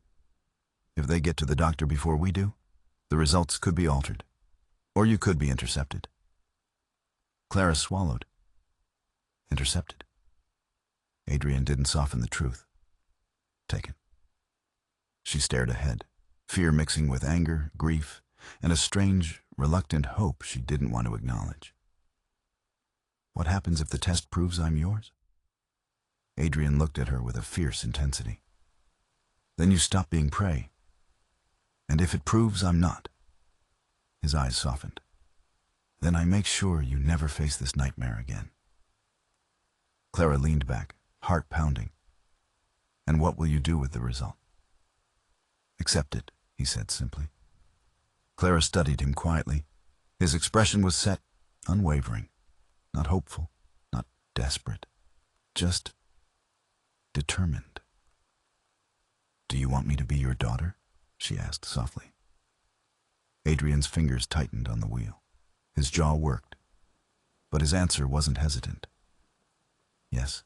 If they get to the doctor before we do, the results could be altered, or you could be intercepted. Clara swallowed. Intercepted. Adrian didn't soften the truth. Taken. She stared ahead, fear mixing with anger, grief, and a strange, reluctant hope she didn't want to acknowledge. What happens if the test proves I'm yours? Adrian looked at her with a fierce intensity. Then you stop being prey. And if it proves I'm not? His eyes softened. Then I make sure you never face this nightmare again. Clara leaned back, heart pounding. And what will you do with the result? Accept it, he said simply. Clara studied him quietly. His expression was set, unwavering, not hopeful, not desperate, just determined. Do you want me to be your daughter? She asked softly. Adrian's fingers tightened on the wheel. His jaw worked, but his answer wasn't hesitant. Yes.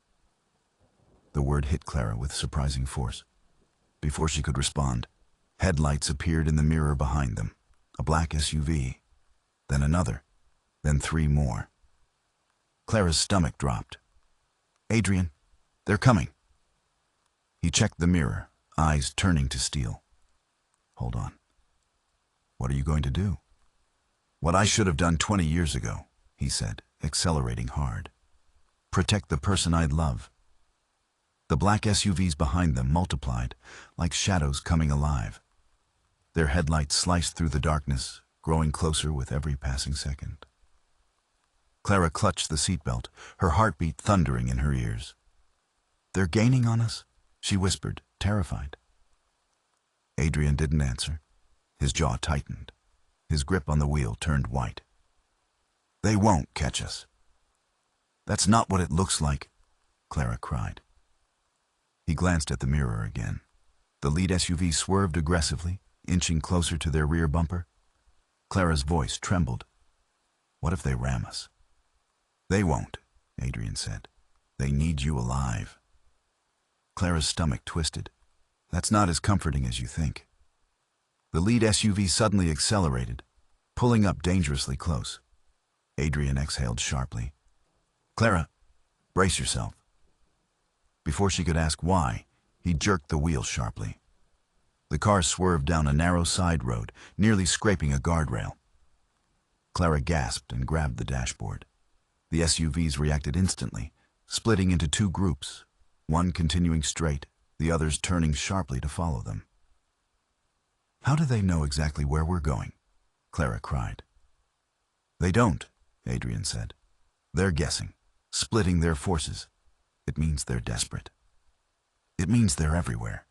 The word hit Clara with surprising force. Before she could respond, headlights appeared in the mirror behind them, a black SUV, then another, then three more. Clara's stomach dropped. Adrian, they're coming. He checked the mirror, eyes turning to steel. Hold on. What are you going to do? What I should have done 20 years ago, he said, accelerating hard. Protect the person I'd love. The black SUVs behind them multiplied, like shadows coming alive. Their headlights sliced through the darkness, growing closer with every passing second. Clara clutched the seatbelt, her heartbeat thundering in her ears. They're gaining on us, she whispered, terrified. Adrian didn't answer. His jaw tightened. His grip on the wheel turned white. They won't catch us. That's not what it looks like, Clara cried. He glanced at the mirror again. The lead SUV swerved aggressively, inching closer to their rear bumper. Clara's voice trembled. What if they ram us? They won't, Adrian said. They need you alive. Clara's stomach twisted. That's not as comforting as you think. The lead SUV suddenly accelerated, pulling up dangerously close. Adrian exhaled sharply. Clara, brace yourself. Before she could ask why, he jerked the wheel sharply. The car swerved down a narrow side road, nearly scraping a guardrail. Clara gasped and grabbed the dashboard. The SUVs reacted instantly, splitting into two groups, one continuing straight, the others turning sharply to follow them. How do they know exactly where we're going? Clara cried. They don't, Adrian said. They're guessing, splitting their forces. It means they're desperate. It means they're everywhere,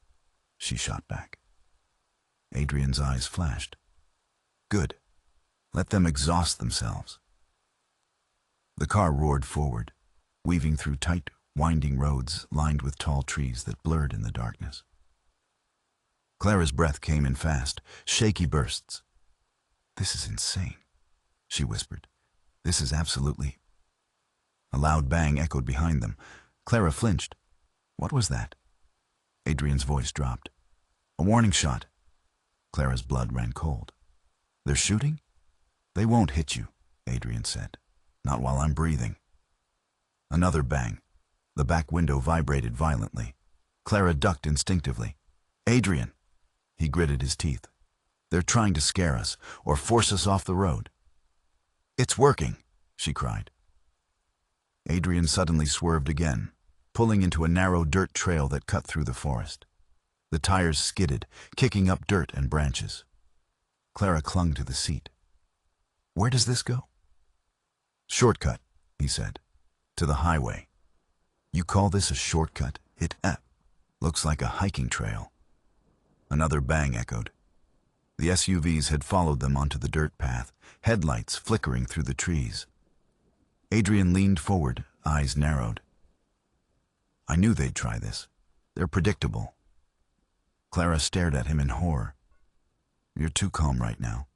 she shot back. Adrian's eyes flashed. Good. Let them exhaust themselves. The car roared forward, weaving through tight, winding roads lined with tall trees that blurred in the darkness. Clara's breath came in fast, shaky bursts. This is insane, she whispered. This is absolutely... A loud bang echoed behind them. Clara flinched. What was that? Adrian's voice dropped. A warning shot. Clara's blood ran cold. They're shooting? They won't hit you, Adrian said. Not while I'm breathing. Another bang. The back window vibrated violently. Clara ducked instinctively. Adrian! He gritted his teeth. They're trying to scare us, or force us off the road. It's working, she cried. Adrian suddenly swerved again, pulling into a narrow dirt trail that cut through the forest. The tires skidded, kicking up dirt and branches. Clara clung to the seat. Where does this go? Shortcut, he said. To the highway. You call this a shortcut? It looks like a hiking trail. Another bang echoed. The SUVs had followed them onto the dirt path, headlights flickering through the trees. Adrian leaned forward, eyes narrowed. I knew they'd try this. They're predictable. Clara stared at him in horror. You're too calm right now.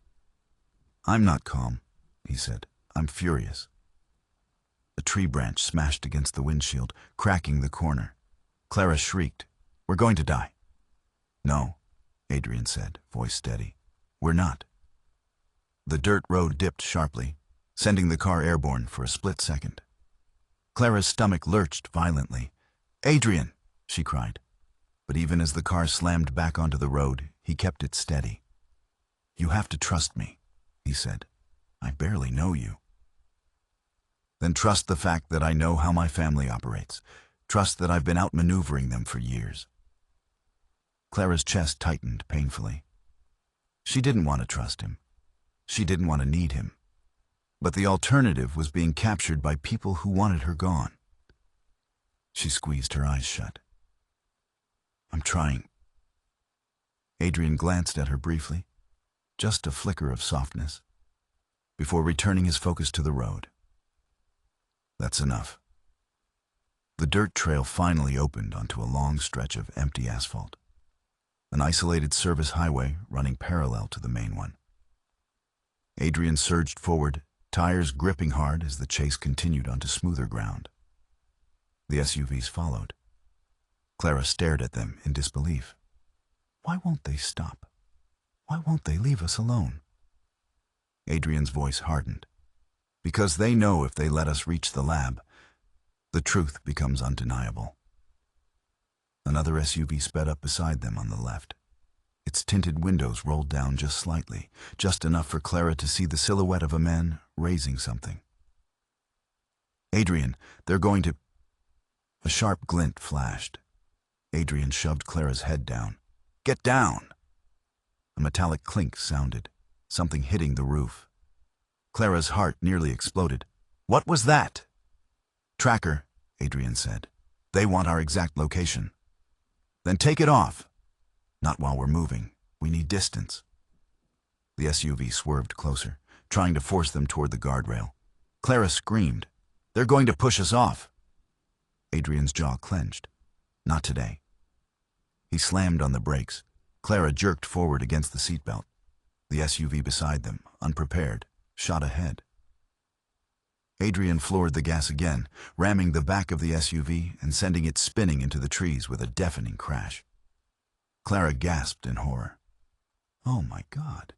I'm not calm, he said. I'm furious. A tree branch smashed against the windshield, cracking the corner. Clara shrieked. "We're going to die." "No," Adrian said, voice steady. "We're not." The dirt road dipped sharply, sending the car airborne for a split second. Clara's stomach lurched violently. "Adrian!" she cried. But even as the car slammed back onto the road, he kept it steady. "You have to trust me," he said. "I barely know you." "Then trust the fact that I know how my family operates. Trust that I've been outmaneuvering them for years." Clara's chest tightened painfully. She didn't want to trust him. She didn't want to need him. But the alternative was being captured by people who wanted her gone. She squeezed her eyes shut. "I'm trying." Adrian glanced at her briefly, just a flicker of softness, before returning his focus to the road. "That's enough." The dirt trail finally opened onto a long stretch of empty asphalt, an isolated service highway running parallel to the main one. Adrian surged forward, tires gripping hard as the chase continued onto smoother ground. The SUVs followed. Clara stared at them in disbelief. Why won't they stop? Why won't they leave us alone? Adrian's voice hardened. Because they know if they let us reach the lab, the truth becomes undeniable. Another SUV sped up beside them on the left. Its tinted windows rolled down just slightly, just enough for Clara to see the silhouette of a man raising something. "Adrian, they're going to..." A sharp glint flashed. Adrian shoved Clara's head down. "Get down!" A metallic clink sounded, something hitting the roof. Clara's heart nearly exploded. "What was that?" "Tracker," Adrian said. "They want our exact location." "Then take it off." "Not while we're moving. We need distance." The SUV swerved closer, trying to force them toward the guardrail. Clara screamed. "They're going to push us off." Adrian's jaw clenched. Not today. He slammed on the brakes. Clara jerked forward against the seatbelt. The SUV beside them, unprepared, shot ahead. Adrian floored the gas again, ramming the back of the SUV and sending it spinning into the trees with a deafening crash. Clara gasped in horror. "Oh my God."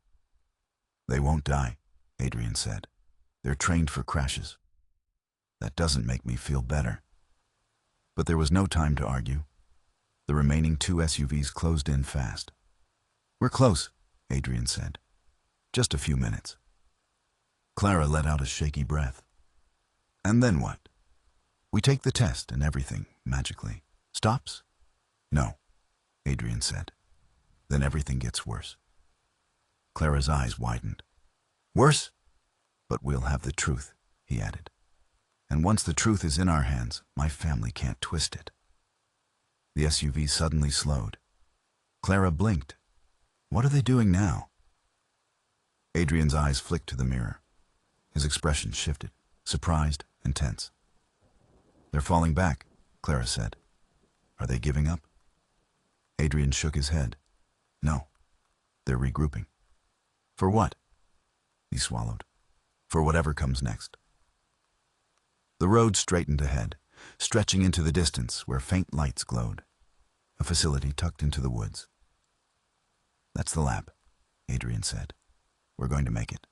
"They won't die," Adrian said. "They're trained for crashes." "That doesn't make me feel better." But there was no time to argue. The remaining two SUVs closed in fast. "We're close," Adrian said. "Just a few minutes." Clara let out a shaky breath. "And then what?" "We take the test and everything, magically, stops?" "No," Adrian said. "Then everything gets worse." Clara's eyes widened. "Worse?" "But we'll have the truth," he added. "And once the truth is in our hands, my family can't twist it." The SUV suddenly slowed. Clara blinked. What are they doing now? Adrian's eyes flicked to the mirror. His expression shifted, surprised and tense. "They're falling back," Clara said. "Are they giving up?" Adrian shook his head. "No, they're regrouping." "For what?" He swallowed. "For whatever comes next." The road straightened ahead, stretching into the distance where faint lights glowed. A facility tucked into the woods. "That's the lab," Adrian said. "We're going to make it."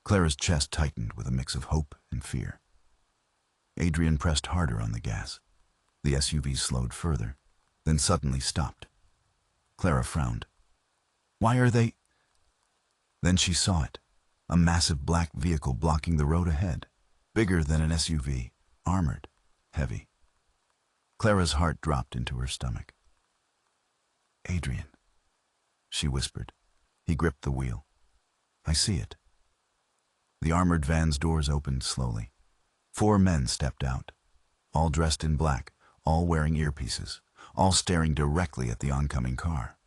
Clara's chest tightened with a mix of hope and fear. Adrian pressed harder on the gas. The SUV slowed further, then suddenly stopped. Clara frowned. "Why are they—" Then she saw it, a massive black vehicle blocking the road ahead, bigger than an SUV, armored, heavy. Clara's heart dropped into her stomach. "Adrian," she whispered. He gripped the wheel. "I see it." The armored van's doors opened slowly. 4 men stepped out, all dressed in black, all wearing earpieces, all staring directly at the oncoming car.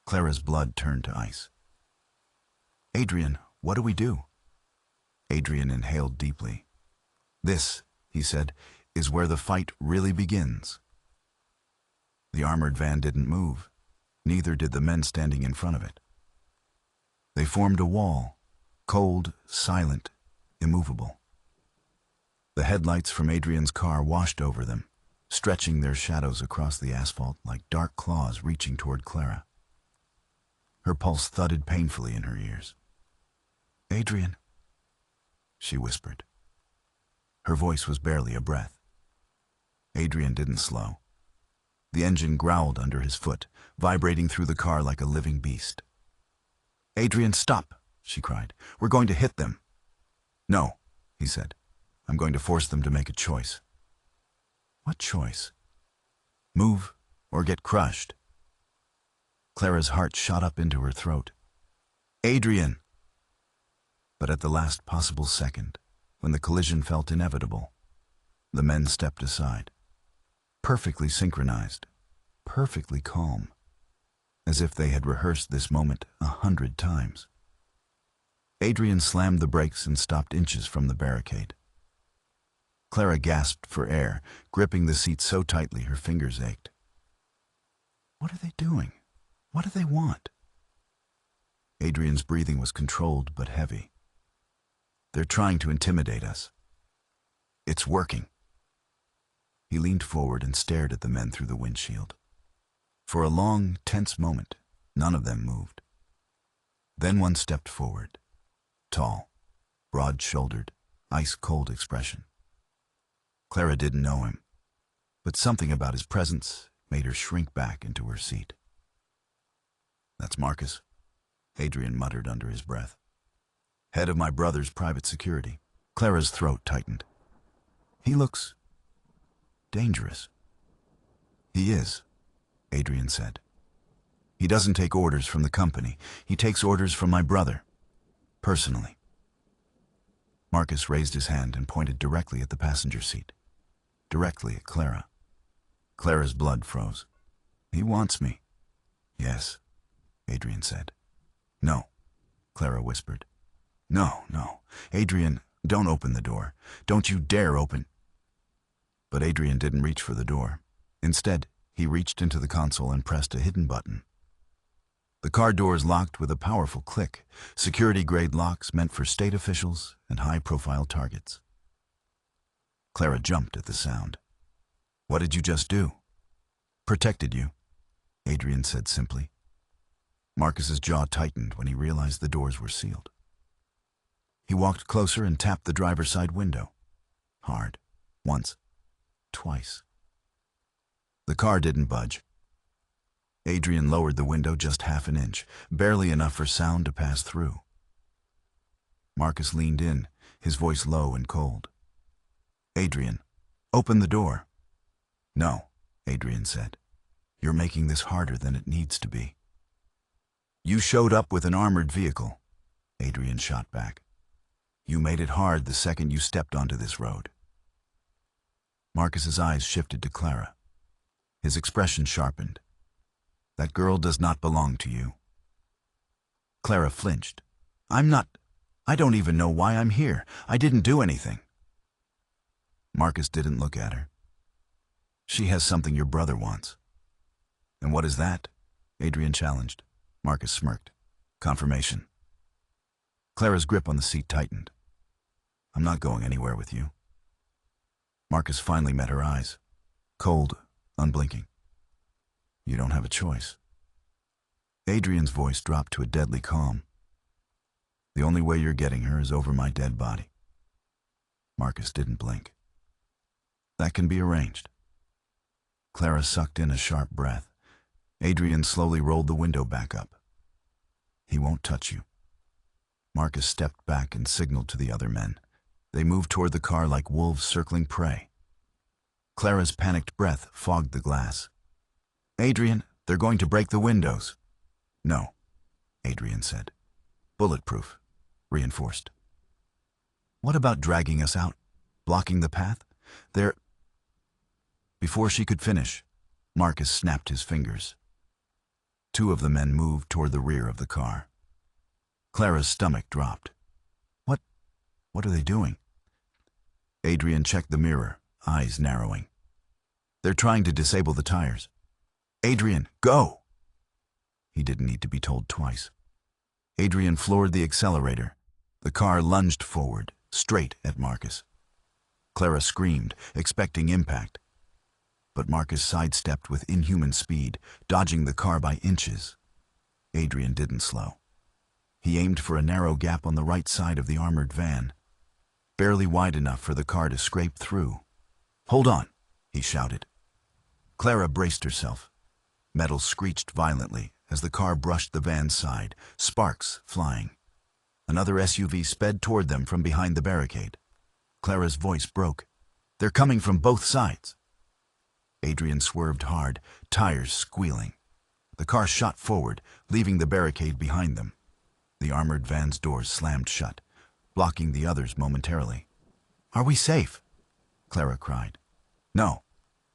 Clara's blood turned to ice. "Adrian, what do we do?" Adrian inhaled deeply. "This," he said, "is where the fight really begins." The armored van didn't move. Neither did the men standing in front of it. They formed a wall, cold, silent, immovable. The headlights from Adrian's car washed over them, stretching their shadows across the asphalt like dark claws reaching toward Clara. Her pulse thudded painfully in her ears. "Adrian," she whispered. Her voice was barely a breath. Adrian didn't slow. The engine growled under his foot, vibrating through the car like a living beast. "Adrian, stop," she cried. "We're going to hit them." "No," he said. "I'm going to force them to make a choice." "What choice?" "Move or get crushed." Clara's heart shot up into her throat. "Adrian!" But at the last possible second, when the collision felt inevitable, the men stepped aside, perfectly synchronized, perfectly calm, as if they had rehearsed this moment 100 times. Adrian slammed the brakes and stopped inches from the barricade. Clara gasped for air, gripping the seat so tightly her fingers ached. What are they doing? What do they want? Adrian's breathing was controlled but heavy. They're trying to intimidate us. It's working. He leaned forward and stared at the men through the windshield. For a long, tense moment, none of them moved. Then one stepped forward. Tall, broad-shouldered, ice-cold expression. Clara didn't know him, but something about his presence made her shrink back into her seat. "That's Marcus," Adrian muttered under his breath. "Head of my brother's private security." Clara's throat tightened. "He looks dangerous." "He is," Adrian said. "He doesn't take orders from the company. He takes orders from my brother, personally." Marcus raised his hand and pointed directly at the passenger seat, directly at Clara. Clara's blood froze. "He wants me." "Yes," Adrian said. "No," Clara whispered. "No, no. Adrian, don't open the door. Don't you dare open." But Adrian didn't reach for the door. Instead, he reached into the console and pressed a hidden button. The car doors locked with a powerful click, security-grade locks meant for state officials and high-profile targets. Clara jumped at the sound. "What did you just do?" "Protected you," Adrian said simply. Marcus's jaw tightened when he realized the doors were sealed. He walked closer and tapped the driver's side window. Hard. Once. Twice. The car didn't budge. Adrian lowered the window just half an inch, barely enough for sound to pass through. Marcus leaned in, his voice low and cold. "Adrian, open the door." "No," Adrian said. "You're making this harder than it needs to be." "You showed up with an armored vehicle," Adrian shot back. "You made it hard the second you stepped onto this road." Marcus's eyes shifted to Clara. His expression sharpened. "That girl does not belong to you." Clara flinched. I don't even know why I'm here. I didn't do anything." Marcus didn't look at her. "She has something your brother wants." "And what is that?" Adrian challenged. Marcus smirked. "Confirmation." Clara's grip on the seat tightened. "I'm not going anywhere with you." Marcus finally met her eyes. Cold, unblinking. "You don't have a choice." Adrian's voice dropped to a deadly calm. "The only way you're getting her is over my dead body." Marcus didn't blink. "That can be arranged." Clara sucked in a sharp breath. Adrian slowly rolled the window back up. "He won't touch you." Marcus stepped back and signaled to the other men. They moved toward the car like wolves circling prey. Clara's panicked breath fogged the glass. "Adrian, they're going to break the windows." "No," Adrian said. "Bulletproof. Reinforced." "What about dragging us out? Blocking the path? They're—" Before she could finish, Marcus snapped his fingers. Two of the men moved toward the rear of the car. Clara's stomach dropped. What are they doing?" Adrian checked the mirror, eyes narrowing. "They're trying to disable the tires." "Adrian, go!" He didn't need to be told twice. Adrian floored the accelerator. The car lunged forward, straight at Marcus. Clara screamed, expecting impact. but Marcus sidestepped with inhuman speed, dodging the car by inches. Adrian didn't slow. He aimed for a narrow gap on the right side of the armored van, barely wide enough for the car to scrape through. "Hold on," he shouted. Clara braced herself. Metal screeched violently as the car brushed the van's side, sparks flying. Another SUV sped toward them from behind the barricade. Clara's voice broke. "They're coming from both sides." Adrian swerved hard, tires squealing. The car shot forward, leaving the barricade behind them. The armored van's doors slammed shut, blocking the others momentarily. "Are we safe?" Clara cried. "No,"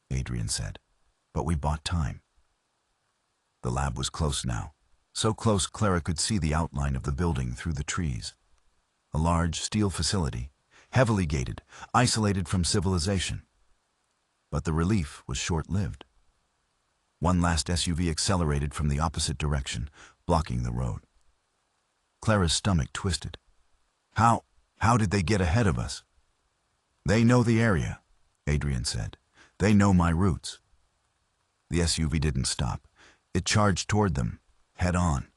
Adrian said, "but we bought time." The lab was close now, so close Clara could see the outline of the building through the trees. A large steel facility, heavily gated, isolated from civilization. But the relief was short-lived. One last SUV accelerated from the opposite direction, blocking the road. Clara's stomach twisted. How did they get ahead of us?" "They know the area," Adrian said. "They know my routes." The SUV didn't stop. It charged toward them, head on.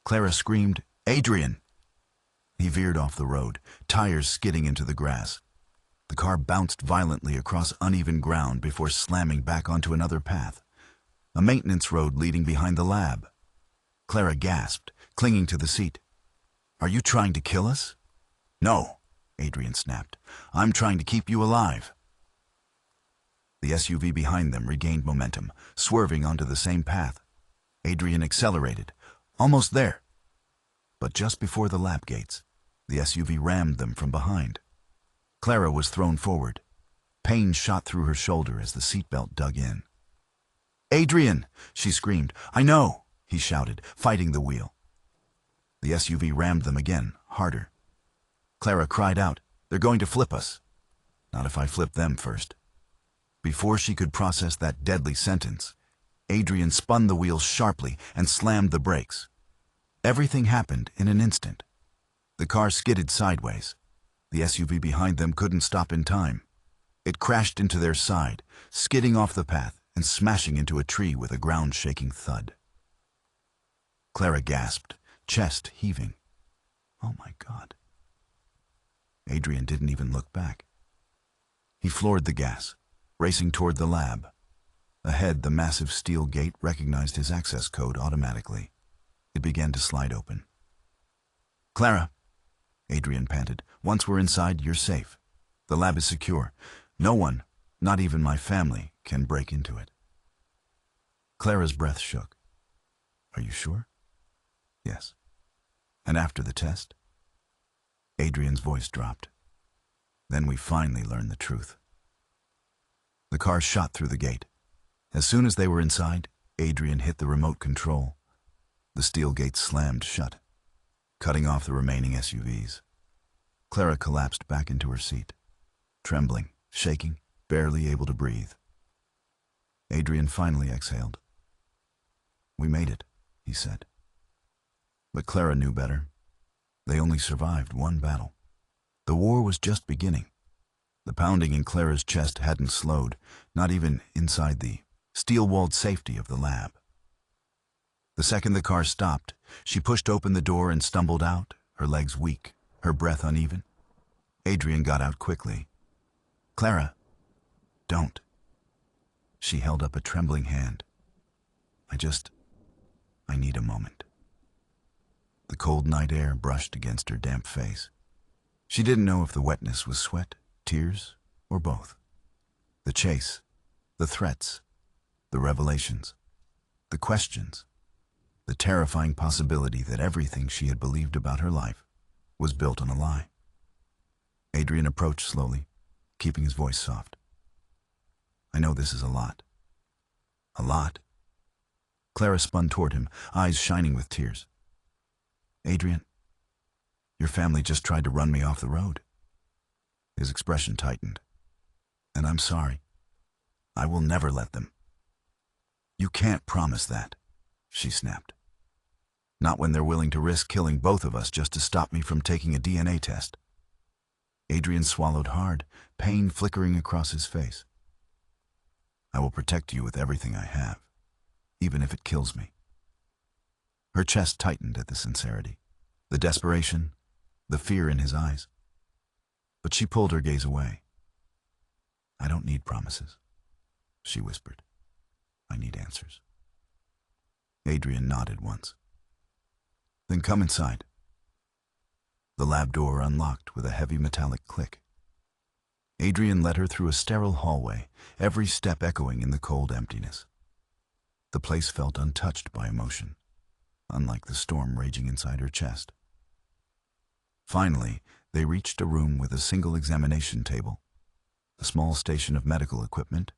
Clara screamed, "Adrian!" He veered off the road, tires skidding into the grass. The car bounced violently across uneven ground before slamming back onto another path, a maintenance road leading behind the lab. Clara gasped, clinging to the seat. "Are you trying to kill us?" "No," Adrian snapped. "I'm trying to keep you alive." The SUV behind them regained momentum, swerving onto the same path. Adrian accelerated, almost there. But just before the lab gates, the SUV rammed them from behind. Clara was thrown forward. Pain shot through her shoulder as the seatbelt dug in. "Adrian!" she screamed. "I know!" he shouted, fighting the wheel. The SUV rammed them again, harder. Clara cried out, "They're going to flip us." "Not if I flip them first." Before she could process that deadly sentence, Adrian spun the wheel sharply and slammed the brakes. Everything happened in an instant. The car skidded sideways. The SUV behind them couldn't stop in time. It crashed into their side, skidding off the path and smashing into a tree with a ground-shaking thud. Clara gasped, chest heaving. "Oh my God." Adrian didn't even look back. He floored the gas, racing toward the lab. Ahead, the massive steel gate recognized his access code automatically. It began to slide open. "Clara," Adrian panted, "once we're inside, you're safe. The lab is secure. No one, not even my family, can break into it." Clara's breath shook. "Are you sure?" "Yes." "And after the test?" Adrian's voice dropped. "Then we finally learned the truth." The car shot through the gate. As soon as they were inside, Adrian hit the remote control. The steel gate slammed shut, cutting off the remaining SUVs. Clara collapsed back into her seat, trembling, shaking, barely able to breathe. Adrian finally exhaled. "We made it," he said. But Clara knew better. They only survived one battle. The war was just beginning. The pounding in Clara's chest hadn't slowed, not even inside the steel-walled safety of the lab. The second the car stopped, she pushed open the door and stumbled out, her legs weak, her breath uneven. Adrian got out quickly. "Clara, don't." She held up a trembling hand. I need a moment." The cold night air brushed against her damp face. She didn't know if the wetness was sweat, tears, or both. The chase, the threats, the revelations, the questions, the terrifying possibility that everything she had believed about her life was built on a lie. Adrian approached slowly, keeping his voice soft. "I know this is a lot." "A lot?" Clara spun toward him, eyes shining with tears. "Adrian, your family just tried to run me off the road." His expression tightened. "And I'm sorry. I will never let them." "You can't promise that," she snapped. "Not when they're willing to risk killing both of us just to stop me from taking a DNA test." Adrian swallowed hard, pain flickering across his face. I will protect you with everything I have, even if it kills me. Her chest tightened at the sincerity, the desperation, the fear in his eyes. But she pulled her gaze away. I don't need promises, she whispered. I need answers. Adrian nodded once. Then come inside. The lab door unlocked with a heavy metallic click. Adrian led her through a sterile hallway, every step echoing in the cold emptiness. The place felt untouched by emotion, unlike the storm raging inside her chest. Finally, they reached a room with a single examination table, a small station of medical equipment,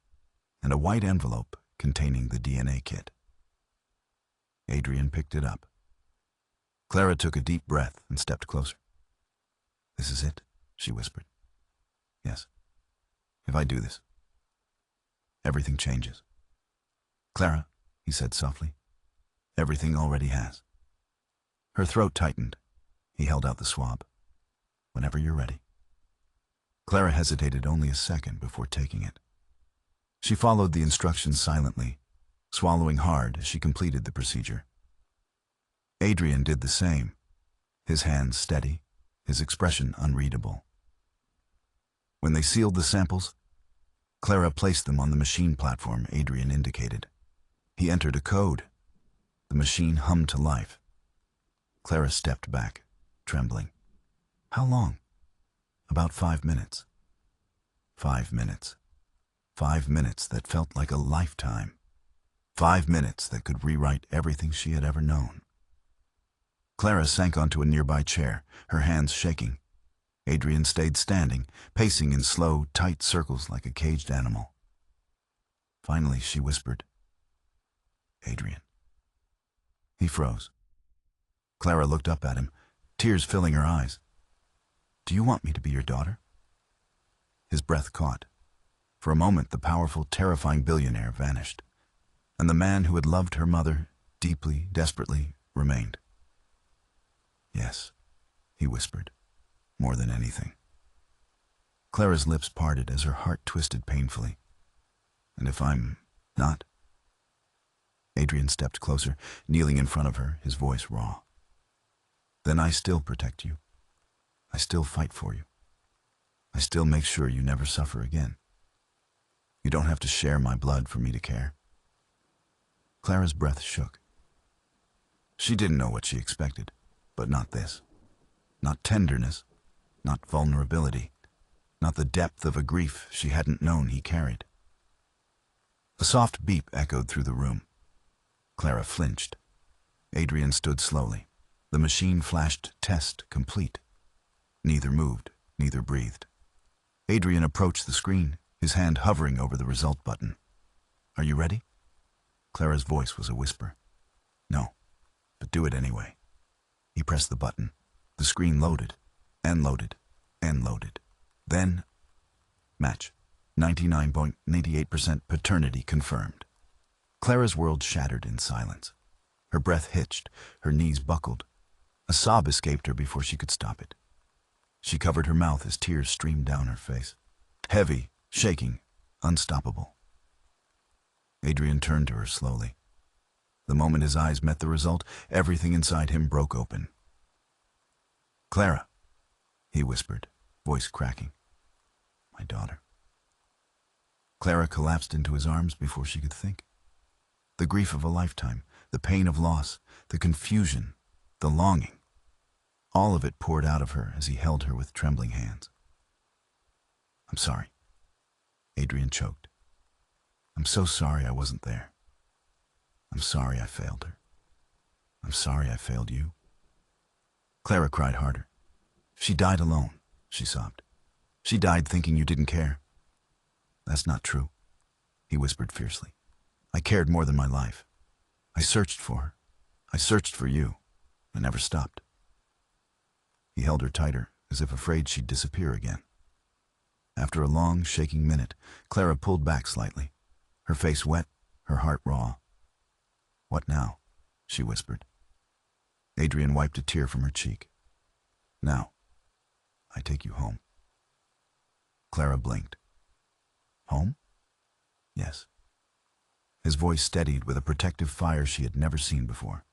and a white envelope containing the DNA kit. Adrian picked it up. Clara took a deep breath and stepped closer. This is it, she whispered. Yes. If I do this, everything changes. Clara, he said softly, everything already has. Her throat tightened. He held out the swab. Whenever you're ready. Clara hesitated only a second before taking it. She followed the instructions silently, swallowing hard as she completed the procedure. Adrian did the same, his hands steady, his expression unreadable. When they sealed the samples, Clara placed them on the machine platform Adrian indicated. He entered a code. The machine hummed to life. Clara stepped back, trembling. How long? About 5 minutes. 5 minutes. 5 minutes that felt like a lifetime. 5 minutes that could rewrite everything she had ever known. Clara sank onto a nearby chair, her hands shaking. Adrian stayed standing, pacing in slow, tight circles like a caged animal. Finally, she whispered, Adrian. He froze. Clara looked up at him, tears filling her eyes. Do you want me to be your daughter? His breath caught. For a moment, the powerful, terrifying billionaire vanished, and the man who had loved her mother deeply, desperately, remained. Yes, he whispered, more than anything. Clara's lips parted as her heart twisted painfully. And if I'm not? Adrian stepped closer, kneeling in front of her, his voice raw. Then I still protect you. I still fight for you. I still make sure you never suffer again. You don't have to share my blood for me to care. Clara's breath shook. She didn't know what she expected, but not this. Not tenderness, not vulnerability, not the depth of a grief she hadn't known he carried. A soft beep echoed through the room. Clara flinched. Adrian stood slowly. The machine flashed test complete. Neither moved, neither breathed. Adrian approached the screen, his hand hovering over the result button. Are you ready? Clara's voice was a whisper. No, but do it anyway. He pressed the button. The screen loaded, and loaded, and loaded. Then, match. 99.98% paternity confirmed. Clara's world shattered in silence. Her breath hitched, her knees buckled. A sob escaped her before she could stop it. She covered her mouth as tears streamed down her face. Heavy, shaking, unstoppable. Adrian turned to her slowly. The moment his eyes met the result, everything inside him broke open. Clara, he whispered, voice cracking. My daughter. Clara collapsed into his arms before she could think. The grief of a lifetime, the pain of loss, the confusion, the longing. All of it poured out of her as he held her with trembling hands. I'm sorry. Adrian choked. I'm so sorry I wasn't there. I'm sorry I failed her. I'm sorry I failed you. Clara cried harder. She died alone, she sobbed. She died thinking you didn't care. That's not true, he whispered fiercely. I cared more than my life. I searched for her. I searched for you. I never stopped. He held her tighter, as if afraid she'd disappear again. After a long, shaking minute, Clara pulled back slightly, her face wet, her heart raw. What now? She whispered. Adrian wiped a tear from her cheek. Now, I take you home. Clara blinked. Home? Yes. His voice steadied with a protective fire she had never seen before.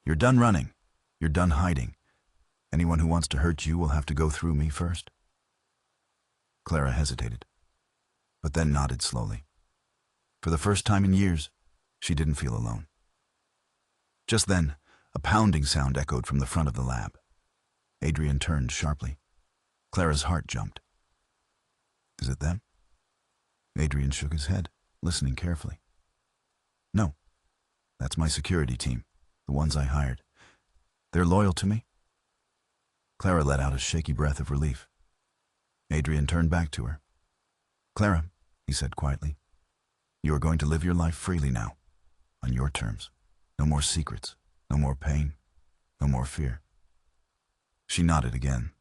"You're done running. You're done hiding. Anyone who wants to hurt you will have to go through me first." Clara hesitated, but then nodded slowly. For the first time in years, she didn't feel alone. Just then, a pounding sound echoed from the front of the lab. Adrian turned sharply. Clara's heart jumped. "Is it them?" Adrian shook his head, listening carefully. "No, that's my security team, the ones I hired. They're loyal to me." Clara let out a shaky breath of relief. Adrian turned back to her. "Clara," he said quietly, "you are going to live your life freely now, on your terms. No more secrets, no more pain, no more fear." She nodded again,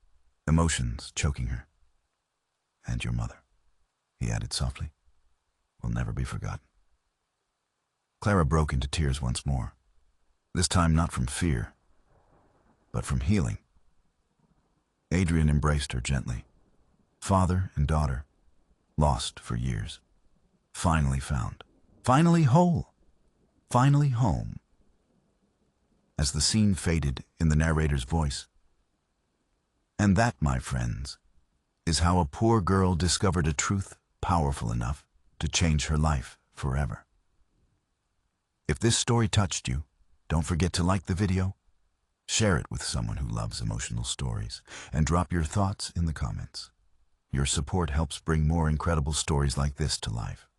emotions choking her. "And your mother," he added softly, "will never be forgotten." Clara broke into tears once more, this time not from fear, but from healing. Adrian embraced her gently. Father and daughter, lost for years, finally found, finally whole, finally home. As the scene faded in the narrator's voice, "And that, my friends, is how a poor girl discovered a truth powerful enough to change her life forever." If this story touched you, don't forget to like the video, share it with someone who loves emotional stories, and drop your thoughts in the comments. Your support helps bring more incredible stories like this to life.